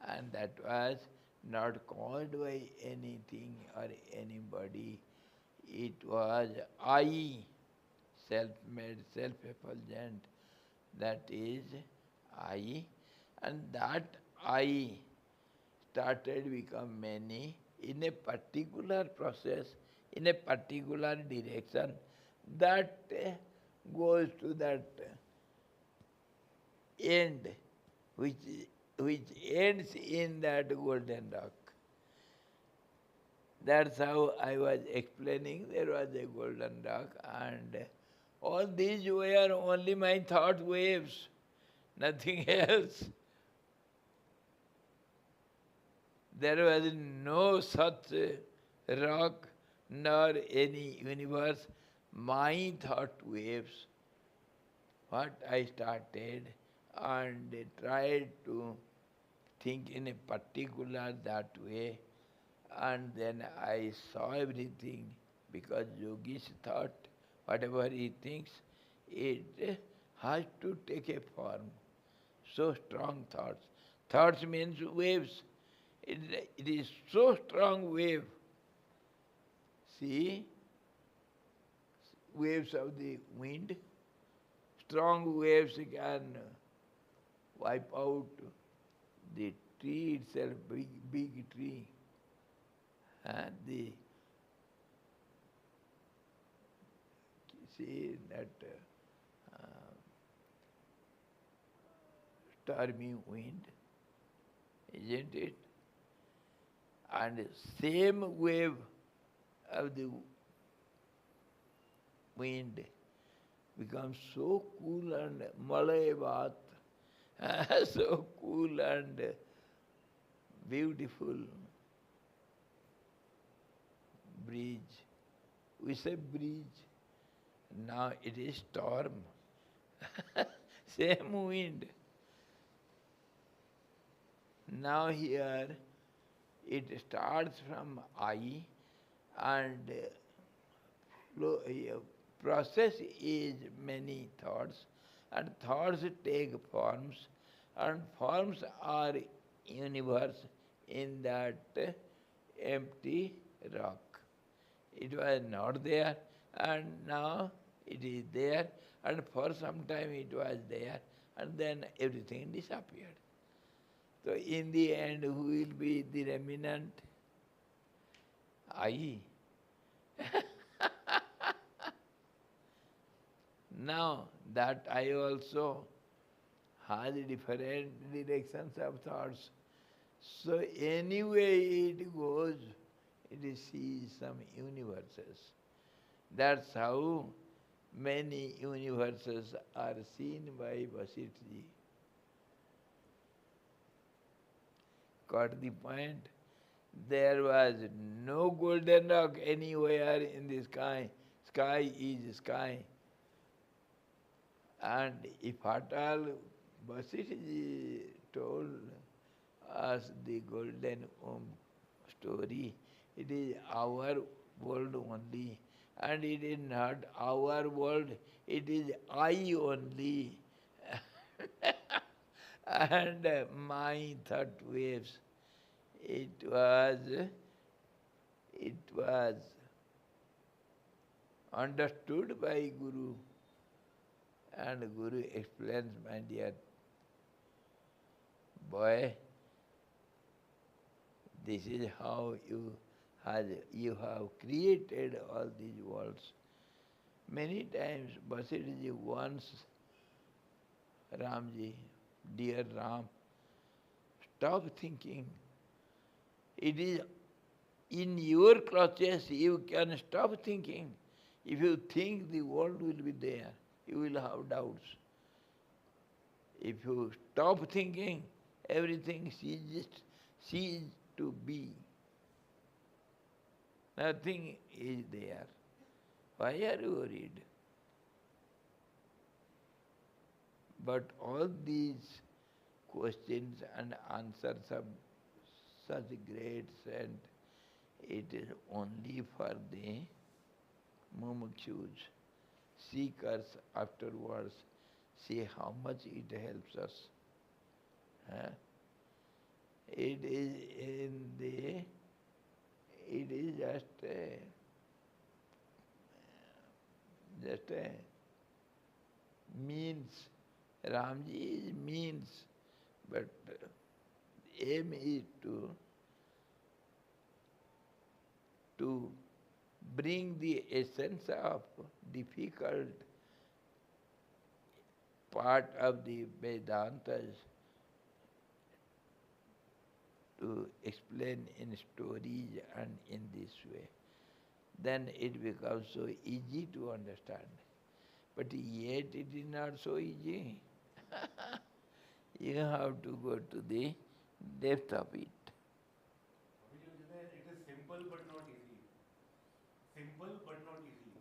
And that was not called by anything or anybody. It was I, self-made, self-effulgent. That is I. And that I started become many in a particular process, in a particular direction that goes to that end, which ends in that golden rock. That's how I was explaining. There was a golden rock, and all these were only my thought waves, nothing else. There was no such rock nor any universe. My thought waves, what I started and tried to think in a particular that way, and then I saw everything, because Yogi's thought, whatever he thinks, it has to take a form. So strong thoughts. Thoughts means waves. It is so strong wave. See, waves of the wind, strong waves can wipe out the tree itself, big tree. And see that stormy wind, isn't it? And same wave of the wind becomes so cool and malay baat, so cool and beautiful breeze. We say breeze. Now it is storm. Same wind. Now here it starts from I, and process is many thoughts, and thoughts take forms, and forms are universe in that empty rock. It was not there, and now it is there, and for some time it was there, and then everything disappeared. So in the end, who will be the remnant? I. Now that I also has different directions of thoughts. So anyway it goes, it sees some universes. That's how many universes are seen by Vasistha. Got the point? There was no golden rock anywhere in the sky. Sky is sky. And if at all Vasistha told us the golden story, it is our world only. And it is not our world, it is I only. And my thought waves. It was understood by Guru, and Guru explains, my dear boy, this is how you have created all these worlds. Many times Vasistha wants Ramji, dear Ram, stop thinking. It is in your clutches, you can stop thinking. If you think the world will be there, you will have doubts. If you stop thinking, everything ceases to be. Nothing is there. Why are you worried? But all these questions and answers are such great said, it is only for the mumukshus, seekers afterwards. See how much it helps us. Huh? It is just a means. Ramji is means, but aim is to bring the essence of difficult part of the Vedantas to explain in stories and in this way. Then it becomes so easy to understand. But yet it is not so easy. You have to go to the depth of it. It is simple but not easy. Simple but not easy.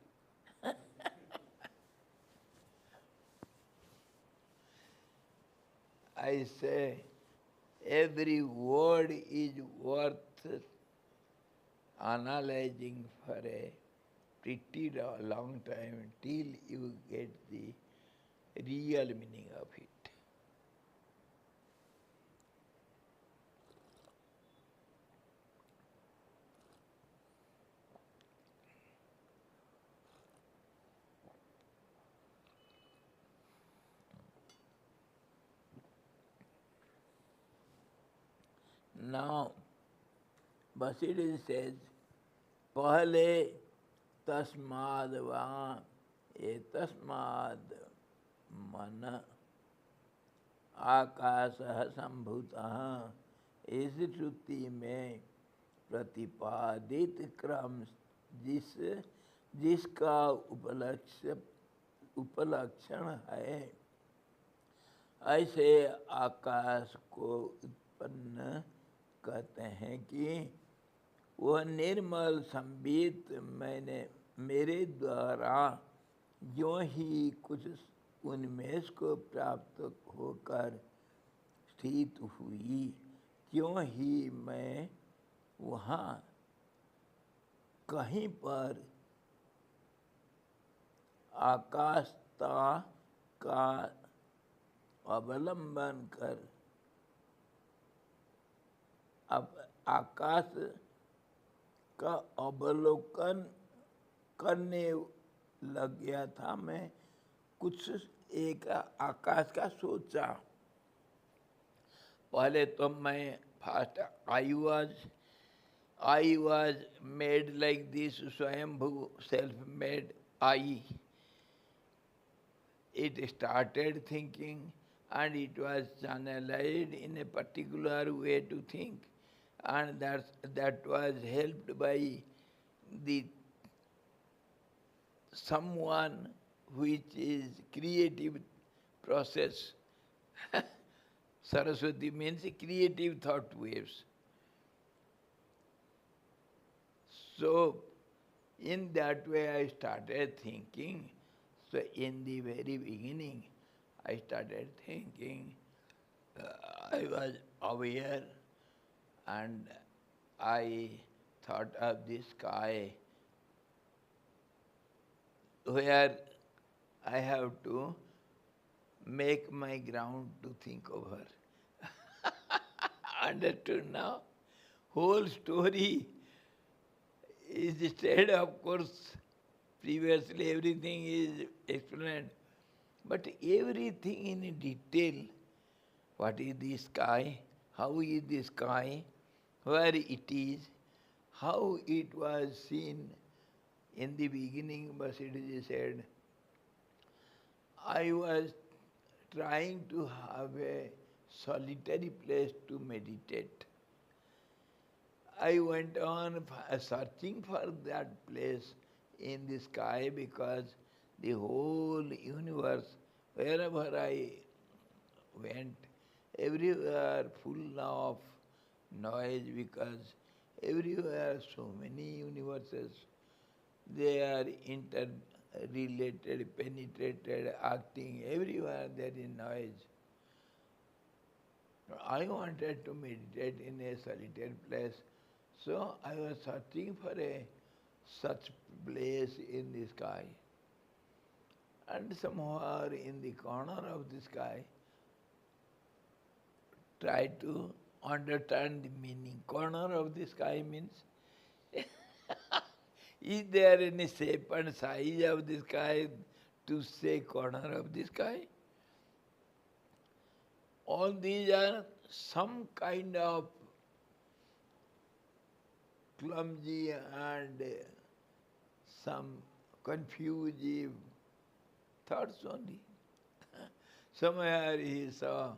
I say every word is worth analyzing for a pretty long time till you get the real meaning of it. Now, Vasistha says, Pahale tasmad va etasmad mana आकाशः संभूतः इस श्रुति में प्रतिपादित क्रम जिसका उपलक्षण है, ऐसे आकाश को उत्पन्न कहते हैं कि वह निर्मल संबित मेरे द्वारा जो ही कुछ उन्मेष को प्राप्त होकर स्थित हुई, क्यों ही मैं वहाँ कहीं पर आकाशता का अवलंबन कर अब आकाश का अवलोकन करने लग गया था। मैं कुछ एक आकाश का सोचा। पहले तो मैं first I was made like this Swayambhu self-made I. It started thinking and it was channelized in a particular way to think. and that was helped by the someone which is creative process. Saraswati means creative thought waves. So in that way I started thinking. So in the very beginning I started thinking, I was aware and I thought of the sky where I have to make my ground to think over. Understood now? Whole story is said, of course, previously everything is explained, but everything in detail. What is the sky? How is the sky? Where it is? How it was seen in the beginning, Vasistha said, I was trying to have a solitary place to meditate. I went on searching for that place in the sky because the whole universe, wherever I went, everywhere full of noise because everywhere so many universes, they are interrelated, penetrated, acting, everywhere there is noise. I wanted to meditate in a solitary place, so I was searching for a such place in the sky. And somewhere in the corner of the sky, try to understand the meaning. Corner of the sky means, is there any shape and size of the sky to say corner of the sky? All these are some kind of clumsy and some confusing thoughts only. Somewhere he saw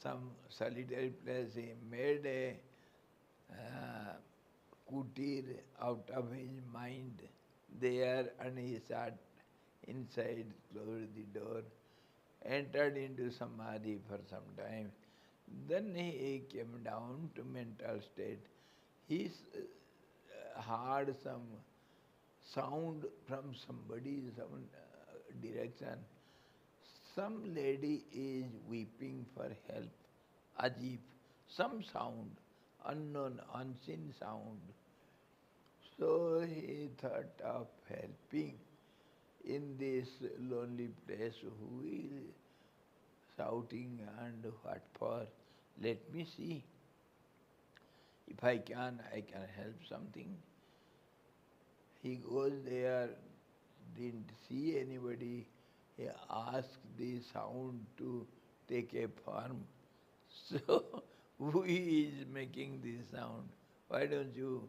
some solitary place, he made a kutir out of his mind there, and he sat inside, closed the door, entered into samadhi for some time. Then he came down to mental state. He heard some sound from somebody, some direction. Some lady is weeping for help, ajib, some sound, unknown, unseen sound. So he thought of helping in this lonely place. Who is shouting and what for? Let me see. If I can help something. He goes there, didn't see anybody. He asked the sound to take a form. So, who is making this sound? Why don't you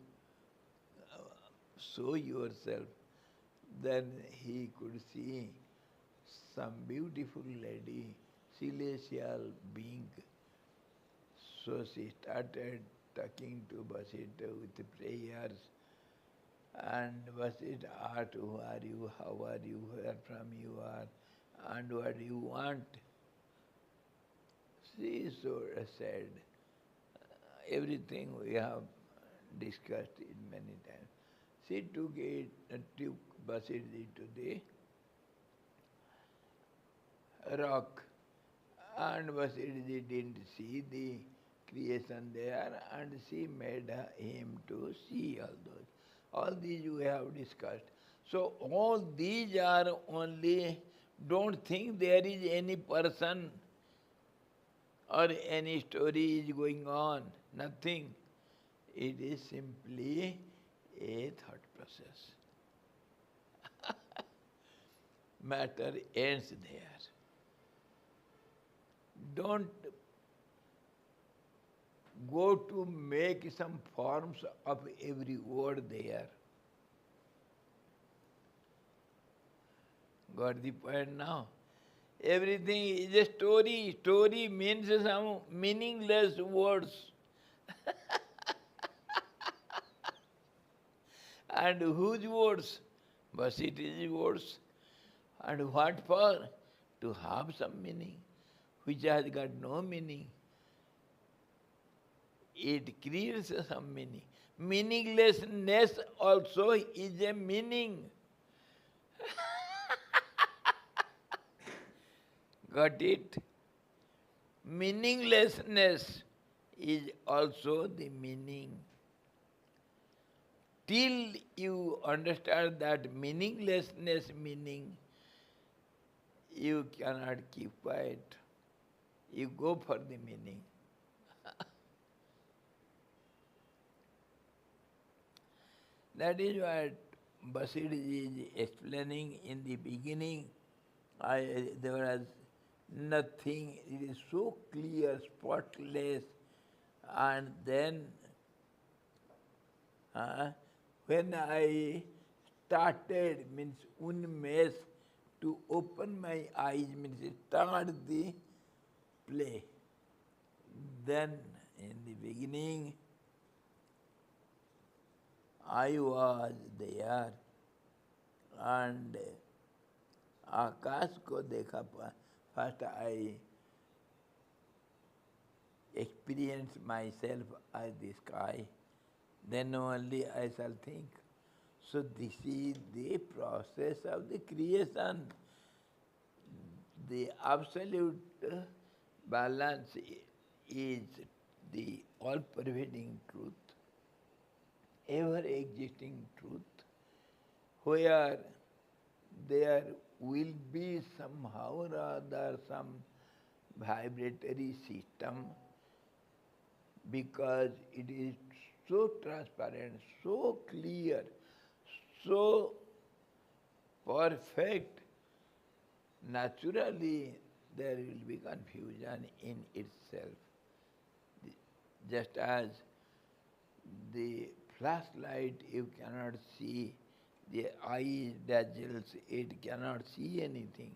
show yourself? Then he could see some beautiful lady, celestial being. So she started talking to Vasistha with prayers. And Vasistha asked, who are you, how are you, where from you are, and what do you want? She so said, everything we have discussed it many times. She took Vasistha to the rock, and Vasistha didn't see the creation there, and she made him to see all those. All these we have discussed. So all these are only, don't think there is any person or any story is going on. Nothing. It is simply a thought process. Matter ends there. Don't go to make some forms of every word there. Got the point now? Everything is a story. Story means some meaningless words. And whose words? Vasistha's words. And what for? To have some meaning, which has got no meaning. It creates some meaning. Meaninglessness also is a meaning. Got it? Meaninglessness is also the meaning. Till you understand that meaninglessness meaning, you cannot keep quiet. You go for the meaning. That is what Vasistha is explaining in the beginning. There was nothing, it is so clear, spotless, and then when I started, means unmesh, to open my eyes, means start the play. Then in the beginning, I was there and आकाश को देखा. First I experience myself as the sky, then only I shall think. So this is the process of the creation. The absolute balance is the all-pervading truth, ever-existing truth, where there will be somehow or other some vibratory system, because it is so transparent, so clear, so perfect. Naturally, there will be confusion in itself. Just as the flashlight you cannot see, the eye dazzles, it cannot see anything.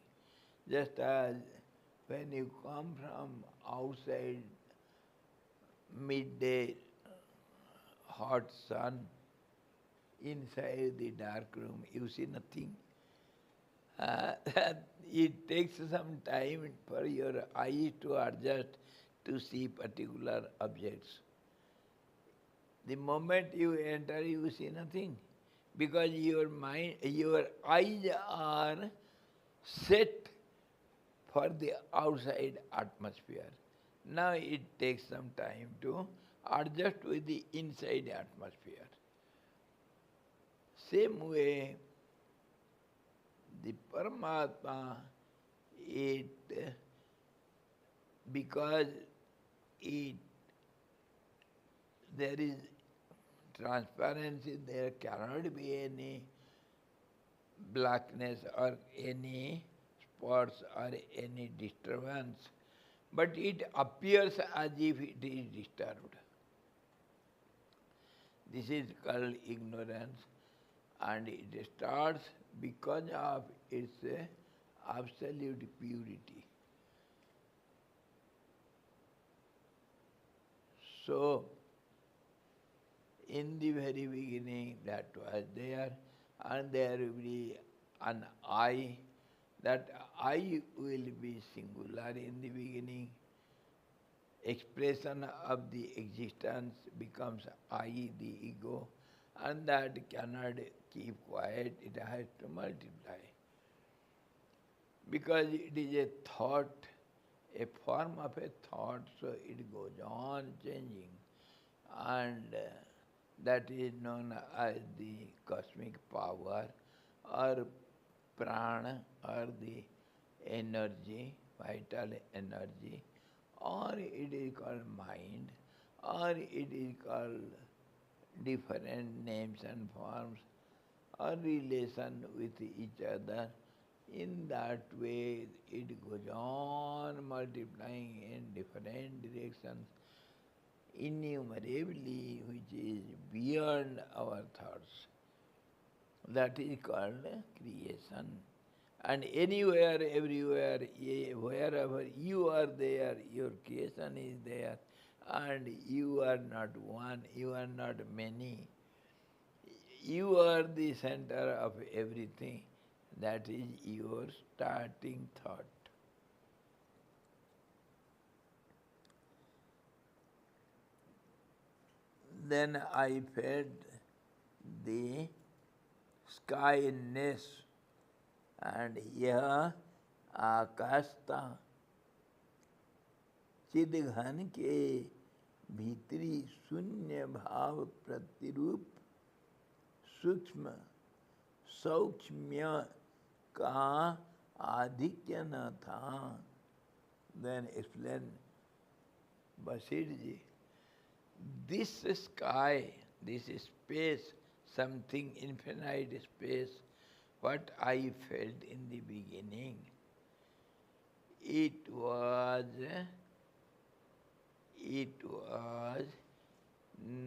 Just as when you come from outside, midday hot sun, inside the dark room, you see nothing. It takes some time for your eyes to adjust to see particular objects. The moment you enter, you see nothing, because your mind, your eyes are set for the outside atmosphere. Now it takes some time to adjust with the inside atmosphere. Same way, the Paramatma, because there is transparency, there cannot be any blackness or any spots or any disturbance, but it appears as if it is disturbed. This is called ignorance, and it starts because of its absolute purity. So, in the very beginning that was there, and there will be an I. That I will be singular in the beginning. Expression of the existence becomes I, the ego, and that cannot keep quiet, it has to multiply. Because it is a thought, a form of a thought, so it goes on changing. And that is known as the cosmic power, or prana, or the energy, vital energy, or it is called mind, or it is called different names and forms, or relation with each other. In that way, it goes on multiplying in different directions, innumerably, which is beyond our thoughts. That is called creation. And anywhere, everywhere, wherever you are there, your creation is there. and you are not one, you are not many. You are the center of everything. That is your starting thought. Then I felt the skyness, and यह आकाश था, चिदघन के भीतरी शून्य भाव प्रतिरूप सूक्ष्म सौक्ष्म्य का आधिक्य न था. Then explain Vasistha ji, this sky, this space, something infinite space, what I felt in the beginning, it was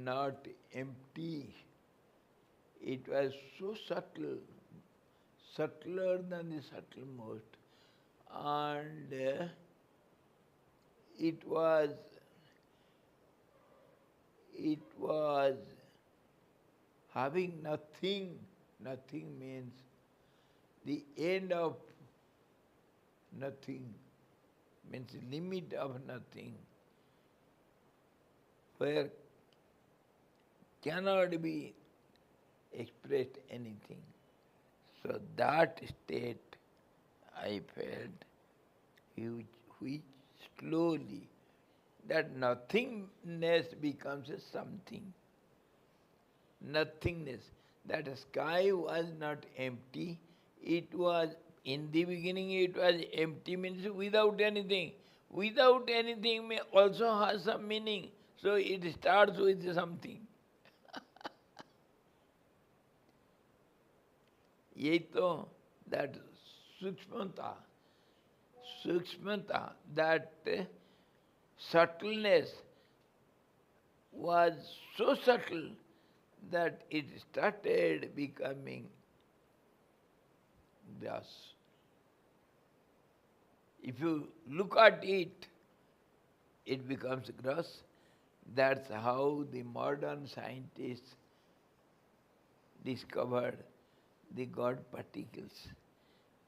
not empty. It was so subtle, subtler than the subtlemost, and it was having nothing. Nothing means the end of nothing, means limit of nothing, where cannot be expressed anything. So that state I felt, which slowly, that nothingness becomes a something. Nothingness. That sky was not empty. It was, in the beginning it was empty, means without anything. Without anything may also has some meaning. So it starts with something. यही तो, that सूक्ष्मता, that subtleness was so subtle that it started becoming grass. If you look at it, it becomes grass. That's how the modern scientists discovered the God particles.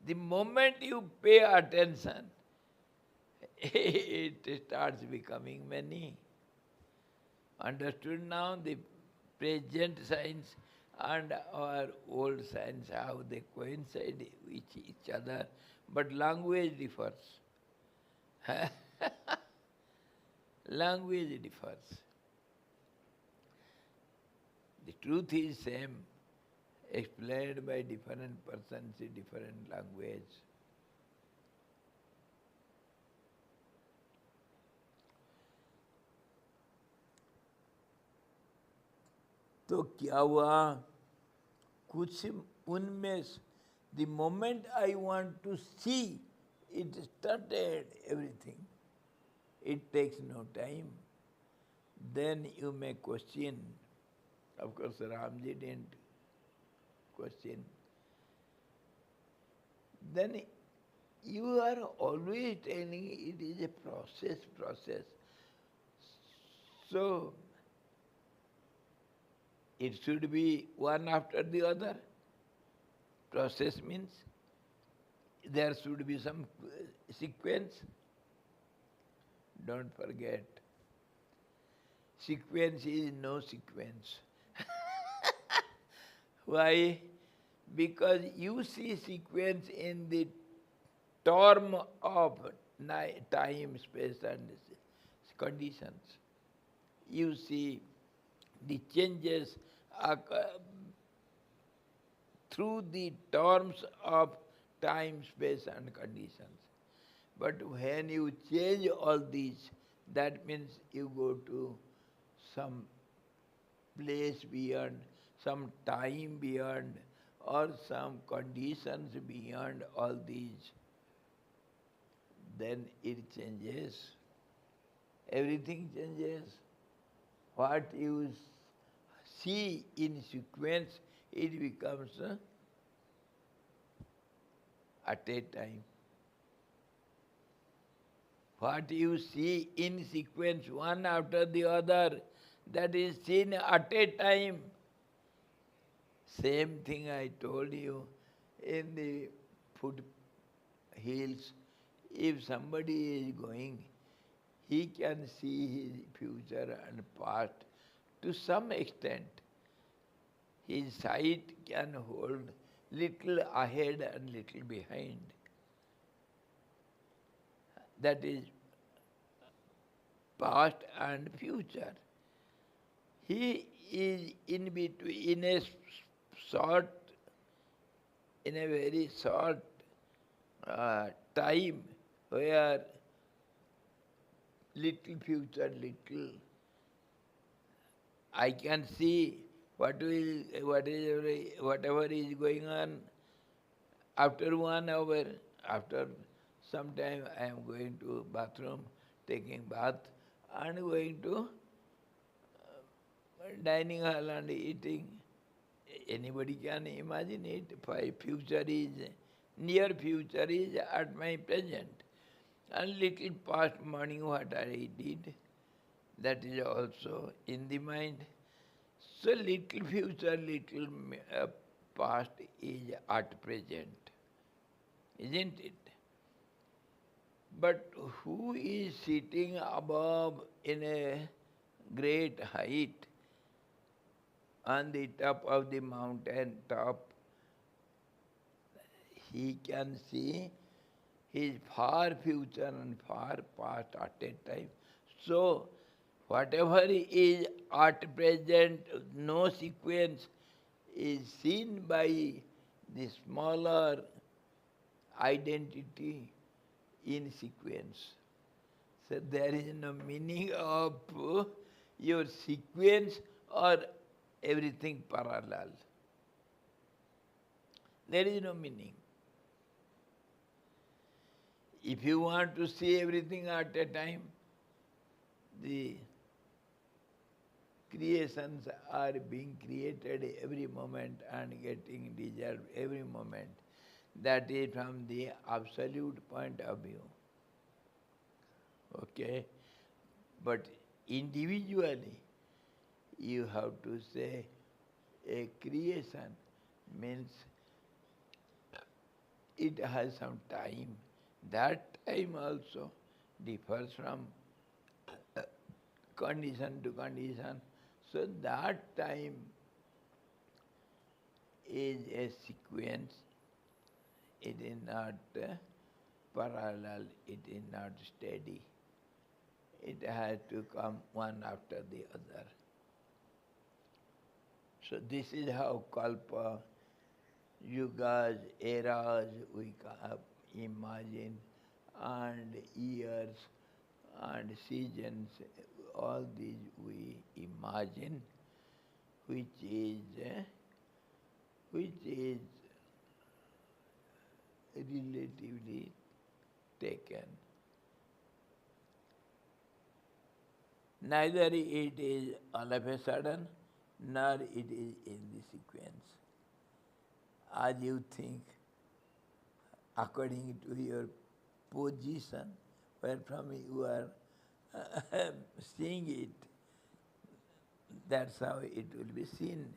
The moment you pay attention, it starts becoming many. Understood now the present science and our old science, how they coincide with each other, but language differs. Language differs. The truth is same, explained by different persons in different language. तो क्या हुआ, कुछ उनमें, the moment I want to see, it started everything. It takes no time. Then you may question. Of course, Ramji didn't question. Then you are always telling it is a process. So, it should be one after the other. Process means there should be some sequence. Don't forget. Sequence is no sequence. Why? Because you see sequence in the term of time, space and conditions. You see the changes through the terms of time, space and conditions. But when you change all these, that means you go to some place beyond, some time beyond, or some conditions beyond all these. Then it changes. Everything changes. What you see in sequence, it becomes at a time. What you see in sequence, one after the other, that is seen at a time. Same thing I told you in the foot hills. If somebody is going, he can see his future and past to some extent. His sight can hold little ahead and little behind. That is past and future. He is in between, short, in a very short time where little future, little I can see whatever is going on after 1 hour. After some time I am going to bathroom, taking bath, and going to dining hall and eating. Anybody can imagine it. My future is, near future is at my present. And little past morning what I did, that is also in the mind. So little future, little past is at present, isn't it? But who is sitting above in a great height on the top of the mountain top? He can see his far future and far past at a time. So whatever is at present, no sequence, is seen by the smaller identity in sequence. So there is no meaning of your sequence or everything parallel. There is no meaning. If you want to see everything at a time, the creations are being created every moment and getting dissolved every moment. That is from the absolute point of view. Okay? But individually, you have to say a creation means it has some time. That time also differs from condition to condition. So that time is a sequence. It is not parallel, it is not steady. It has to come one after the other. So this is how kalpa, yugas, eras we imagine, and years and seasons, all these we imagine, which is relatively taken. Neither it is all of a sudden, nor it is in the sequence. As you think, according to your position, wherefrom you are seeing it, that's how it will be seen.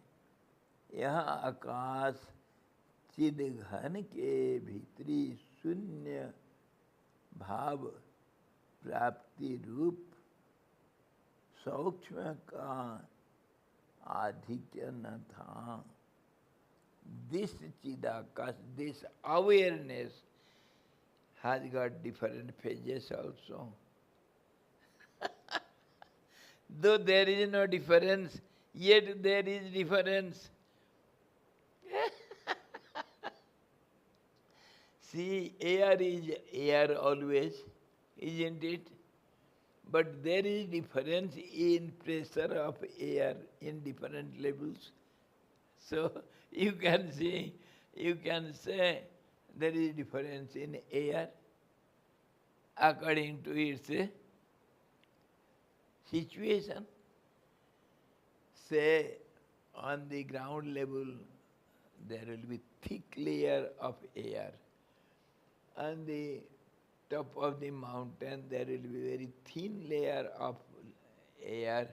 यहाँ आकाश चिद घन के भीतरी शून्य भाव प्राप्ति रूप सूक्ष्म का आधिक्य न था. This chidakas, this awareness has got different phases also. Though there is no difference, yet there is difference. See, air is air always, isn't it? But there is difference in pressure of air in different levels. So you can see, you can say there is difference in air according to its situation. Say on the ground level there will be thick layer of air. On the top of the mountain there will be very thin layer of air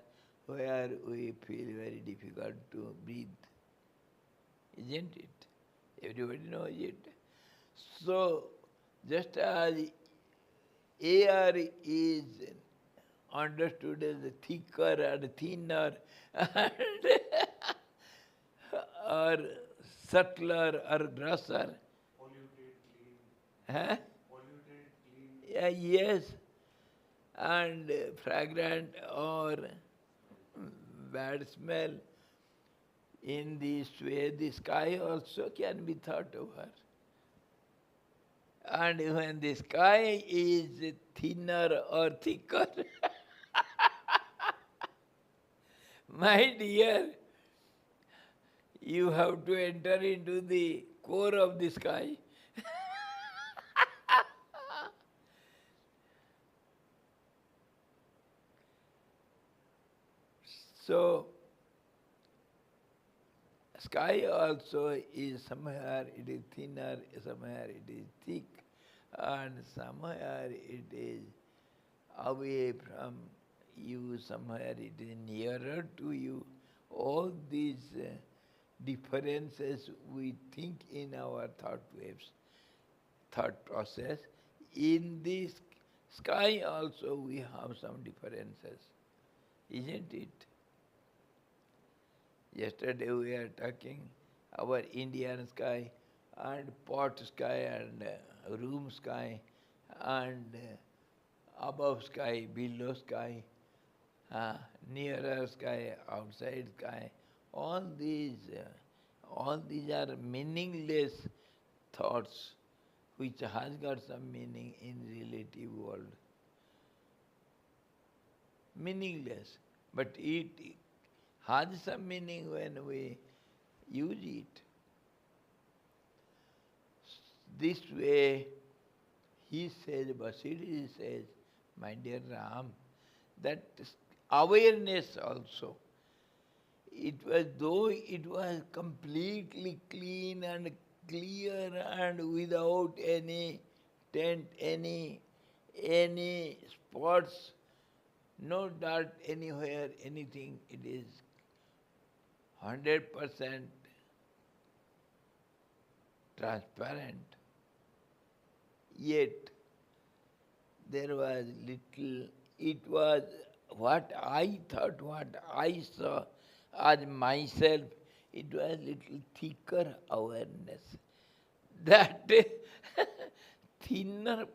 where we feel very difficult to breathe. Isn't it? Everybody knows it. So, just as air is understood as thicker and thinner and or subtler or grosser. Polluted, clean. Huh? Polluted, clean. Yeah, yes, and fragrant or bad smell. In this way, the sky also can be thought over. And when the sky is thinner or thicker, my dear, you have to enter into the core of the sky. So, sky also is somewhere it is thinner, somewhere it is thick, and somewhere it is away from you, somewhere it is nearer to you. All these differences we think in our thought waves, thought process. In this sky also we have some differences, isn't it? Yesterday we were talking our Indian sky and pot sky and room sky and above sky, below sky, nearer sky, outside sky. All these are meaningless thoughts which has got some meaning in relative world. Meaningless, but it has some meaning when we use it. This way, he says, Vasistha says, my dear Ram, that awareness also, it was though it was completely clean and clear and without any tent, any spots, no dirt anywhere, anything, it is 100% transparent. Yet there was little, it was what I thought, what I saw as myself, it was little thicker awareness. That thinner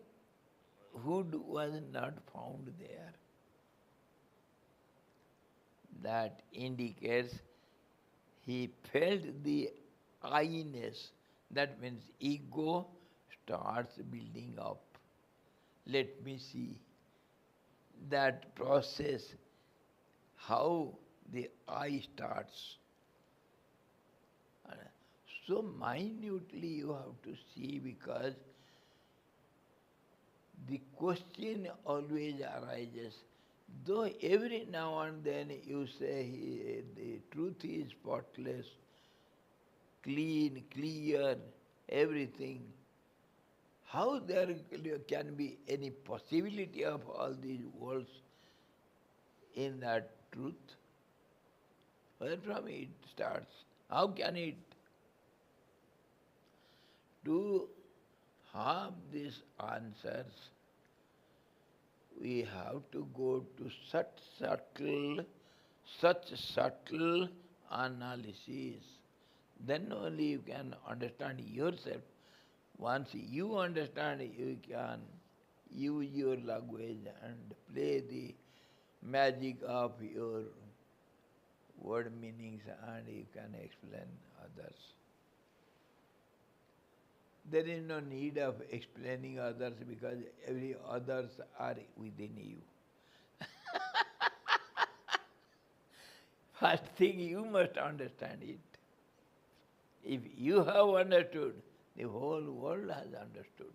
hood was not found there. That indicates he felt the I-ness. That means ego starts building up. Let me see that process, how the I starts. So minutely you have to see, because the question always arises. Though every now and then you say the truth is spotless, clean, clear, everything, how there can be any possibility of all these worlds in that truth? Where from it starts? How can it? To have these answers, we have to go to such subtle analysis. Then only you can understand yourself. Once you understand, you can use your language and play the magic of your word meanings, and you can explain others. There is no need of explaining others, because every others are within you. First thing, you must understand it. If you have understood, the whole world has understood.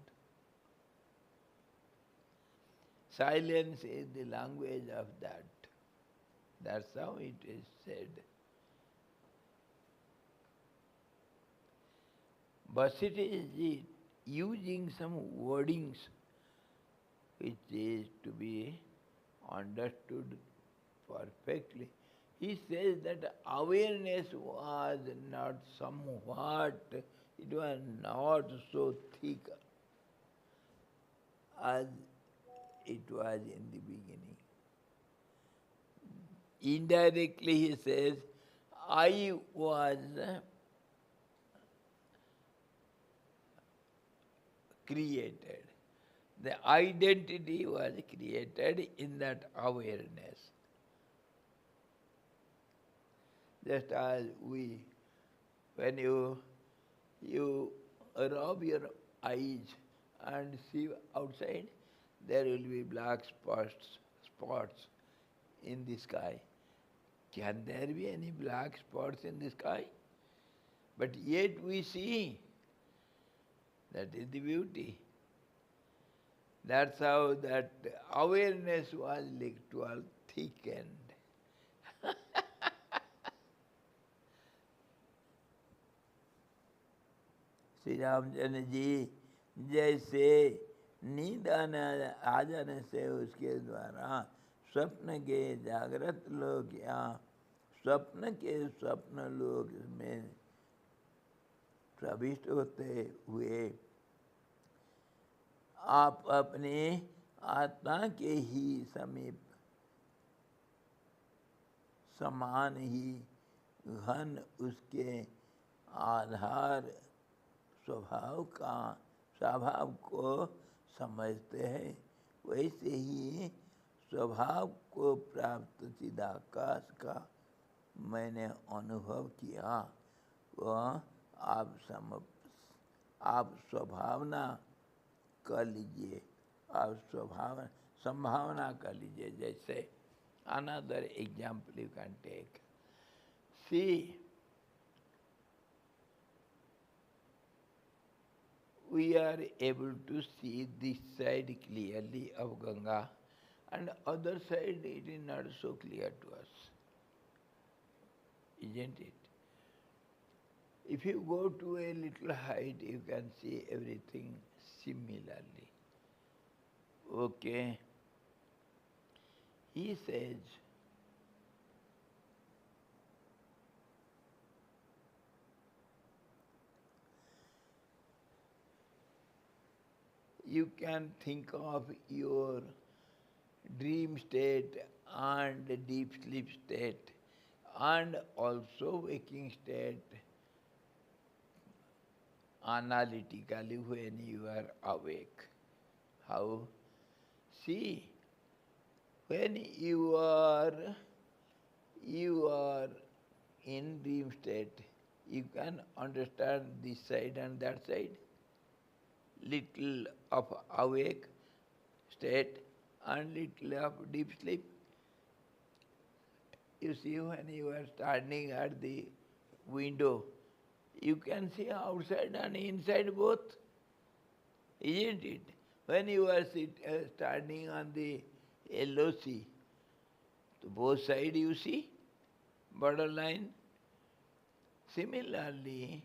Silence is the language of that. That's how it is said. Vasistha is using some wordings which is to be understood perfectly. He says that awareness was not somewhat, it was not so thick as it was in the beginning. Indirectly he says, I was created. The identity was created in that awareness. Just as when you rub your eyes and see outside, there will be black spots in the sky. Can there be any black spots in the sky? But yet we see. That is the beauty. That's how that awareness was little thickened. Shri Ramchandra ji जैसे नींद आ जाने से उसके द्वारा स्वप्न के जागृत लोग या स्वप्न के स्वप्न लोग में प्रविष्ट होते हुए आप अपने आत्मा के ही समीप समान ही घन उसके आधार स्वभाव को समझते हैं। वैसे ही स्वभाव को प्राप्त चिदाकाश का मैंने अनुभव किया। वह आप स्वभावना कर लीजिए, आप संभावना कर लीजिए। जैसे another example you can take. See, we are able to see this side clearly of Ganga, and other side it is not so clear to us, isn't it? If you go to a little height, you can see everything similarly. Okay. He says, you can think of your dream state and deep sleep state and also waking state analytically when you are awake. How? See, when you are in dream state, you can understand this side and that side. Little of awake state and little of deep sleep. You see, when you are standing at the window, you can see outside and inside both, isn't it? When you are standing on the LOC, so both sides you see, borderline. Similarly,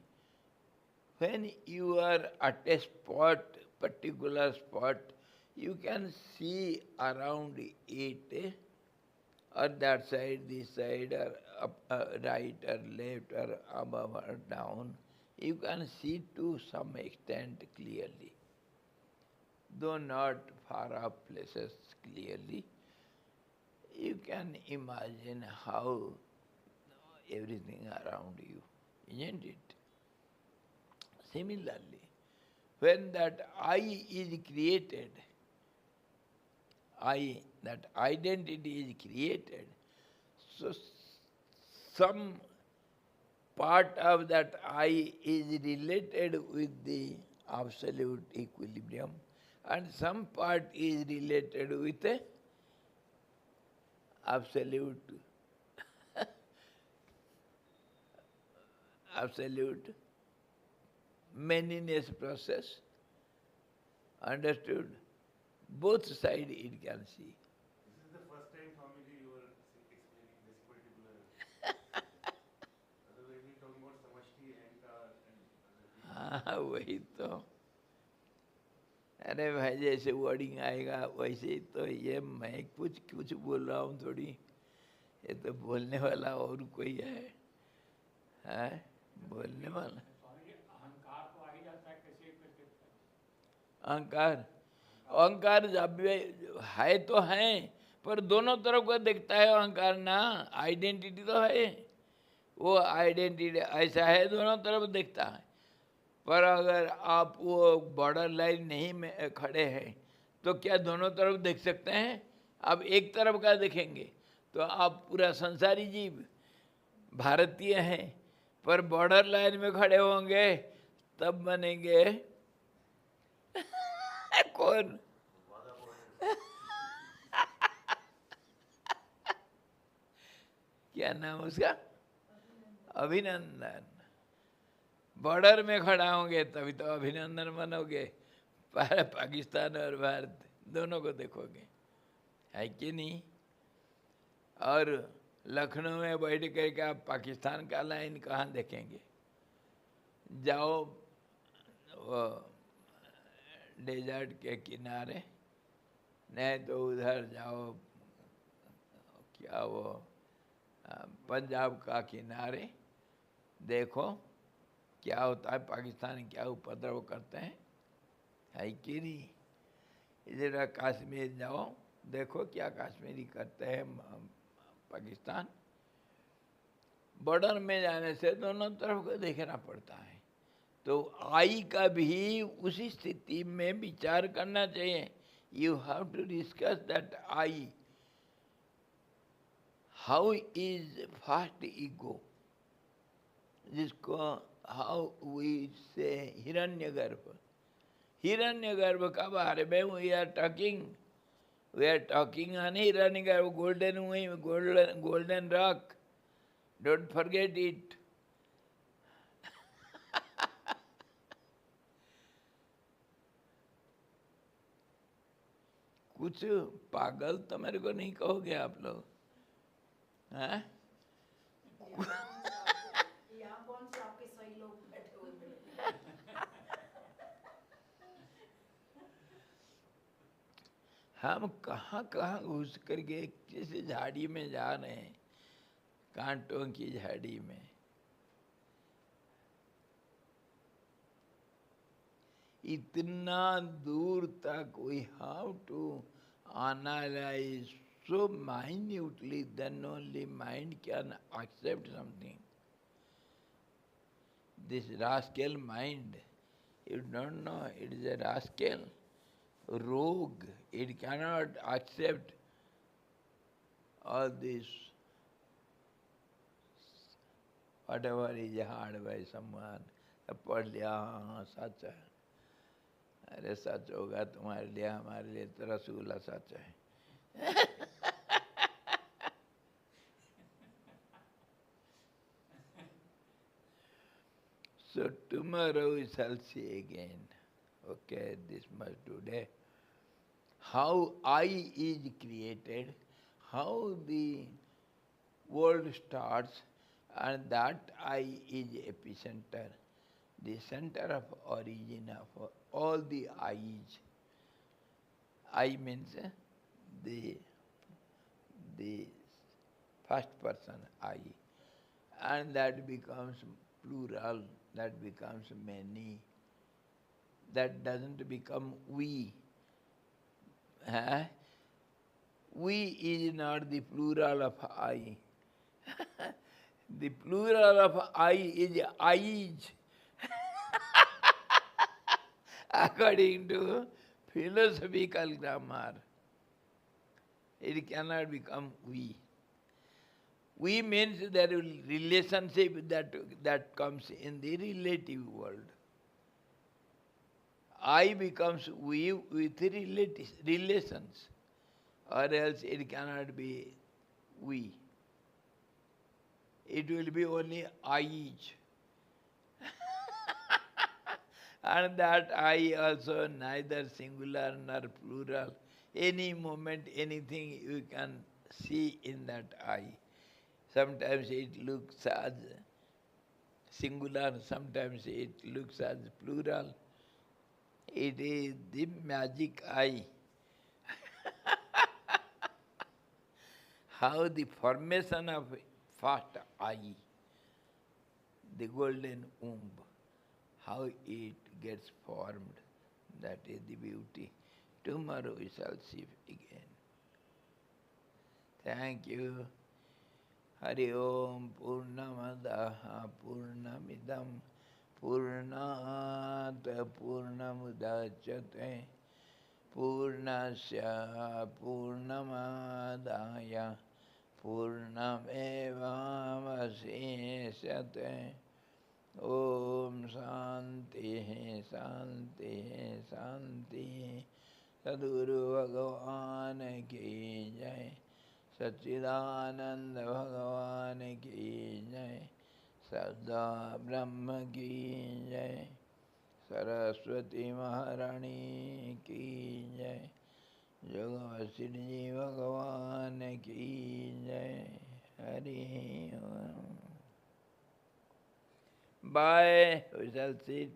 when you are at a spot, particular spot, you can see around it, or that side, this side, or up, right or left or above or down. You can see to some extent clearly, though not far off places clearly. You can imagine how everything around you, isn't it? Similarly, when that I is created, that identity is created, so some part of that I is related with the absolute equilibrium and some part is related with the absolute manyness process. Understood? Both sides it can see. This is the first time, Swamiji, you are explaining this particular. Otherwise, we talk about samashti, ahankar, and other things. वही तो अरे भाई जैसे wording आएगा वैसे ही तो ये मैं कुछ कुछ बोल रहा हूँ थोड़ी, ये तो बोलने वाला और कोई है बोलने वाला। स्वामी जी, अहंकार तो आ ही जाता है कैसे कैसे। अहंकार, अहंकार जब भी है तो है, पर दोनों तरफ का देखता है अहंकार ना, आइडेंटिटी तो है, वो आइडेंटिटी ऐसा है दोनों तरफ देखता है। पर अगर आप वो बॉर्डर लाइन नहीं में खड़े हैं तो क्या दोनों तरफ देख सकते हैं? आप एक तरफ का देखेंगे तो आप पूरा संसारी जीव भारतीय हैं, पर बॉर्डर लाइन में खड़े होंगे तब बनेंगे कौन? क्या नाम उसका? अभिनंदन। बॉर्डर में खड़ा होंगे तभी तो अभिनंदन बनोगे, पाकिस्तान और भारत दोनों को देखोगे, है कि नहीं? और लखनऊ में बैठ करके आप पाकिस्तान का लाइन कहाँ देखेंगे? जाओ वो डेजर्ट के किनारे, नहीं तो उधर जाओ क्या वो पंजाब का किनारे, देखो क्या होता है, पाकिस्तान क्या उपद्रव करते हैं, है कि नहीं? इधर कश्मीर जाओ, देखो क्या कश्मीरी करते हैं पाकिस्तान। बॉर्डर में जाने से दोनों तरफ को देखना पड़ता है। तो आई का भी उसी स्थिति में विचार करना चाहिए। You have to discuss that I, how is fast ego, जिसको how we say Hiranyagarbha, Hiranyagarbha का बारे में we are talking on Hiranyagarbha, golden rock, don't forget it. कुछ पागल तो मेरे को नहीं कहोगे आप लोग, हैं? यहाँ कौन से आपके सही लोग बैठे हुए मिले? हम कहाँ कहाँ घुस करके किसी झाड़ी में जा रहे हैं, कांटों की झाड़ी में। इतना दूर तक we have to analyze so minutely, then only mind can accept something. This rascal mind, you don't know, it is a rascal, rogue, it cannot accept all this, whatever is heard by someone, पढ़ लिया, हाँ सच है, अरे सच होगा तुम्हारे लिए, हमारे लिए तो रसगुल्ला सच है। So tomorrow we shall see again. Okay, this much today. How I is created, how the world starts, and that I is epicenter, the center of origin of all the I's. I means the first person I, and that becomes plural, that becomes many, that doesn't become we. Huh? We is not the plural of I. The plural of I is I's. According to philosophical grammar, it cannot become we. We means that relationship that comes in the relative world. I becomes we with relations, or else it cannot be we. It will be only I each. And that I also neither singular nor plural. Any moment, anything you can see in that I. Sometimes it looks as singular, sometimes it looks as plural. It is the magic eye. How the formation of first eye, the golden womb, how it gets formed, that is the beauty. Tomorrow we shall see again. Thank you. Hari Om Purnamadaha Purnamidam Purnat Purnamudachyate Purnasya Purnamadaya Purnamevavaseshyate. Om Shanti Shanti Shanti. Sadguru Bhagavan ki jai. सच्चिदानंद भगवान की जय, सदा ब्रह्म की जय, सरस्वती महारानी की जय, जगवशिनी भगवान की जय. हरि ओम. Bye. We shall see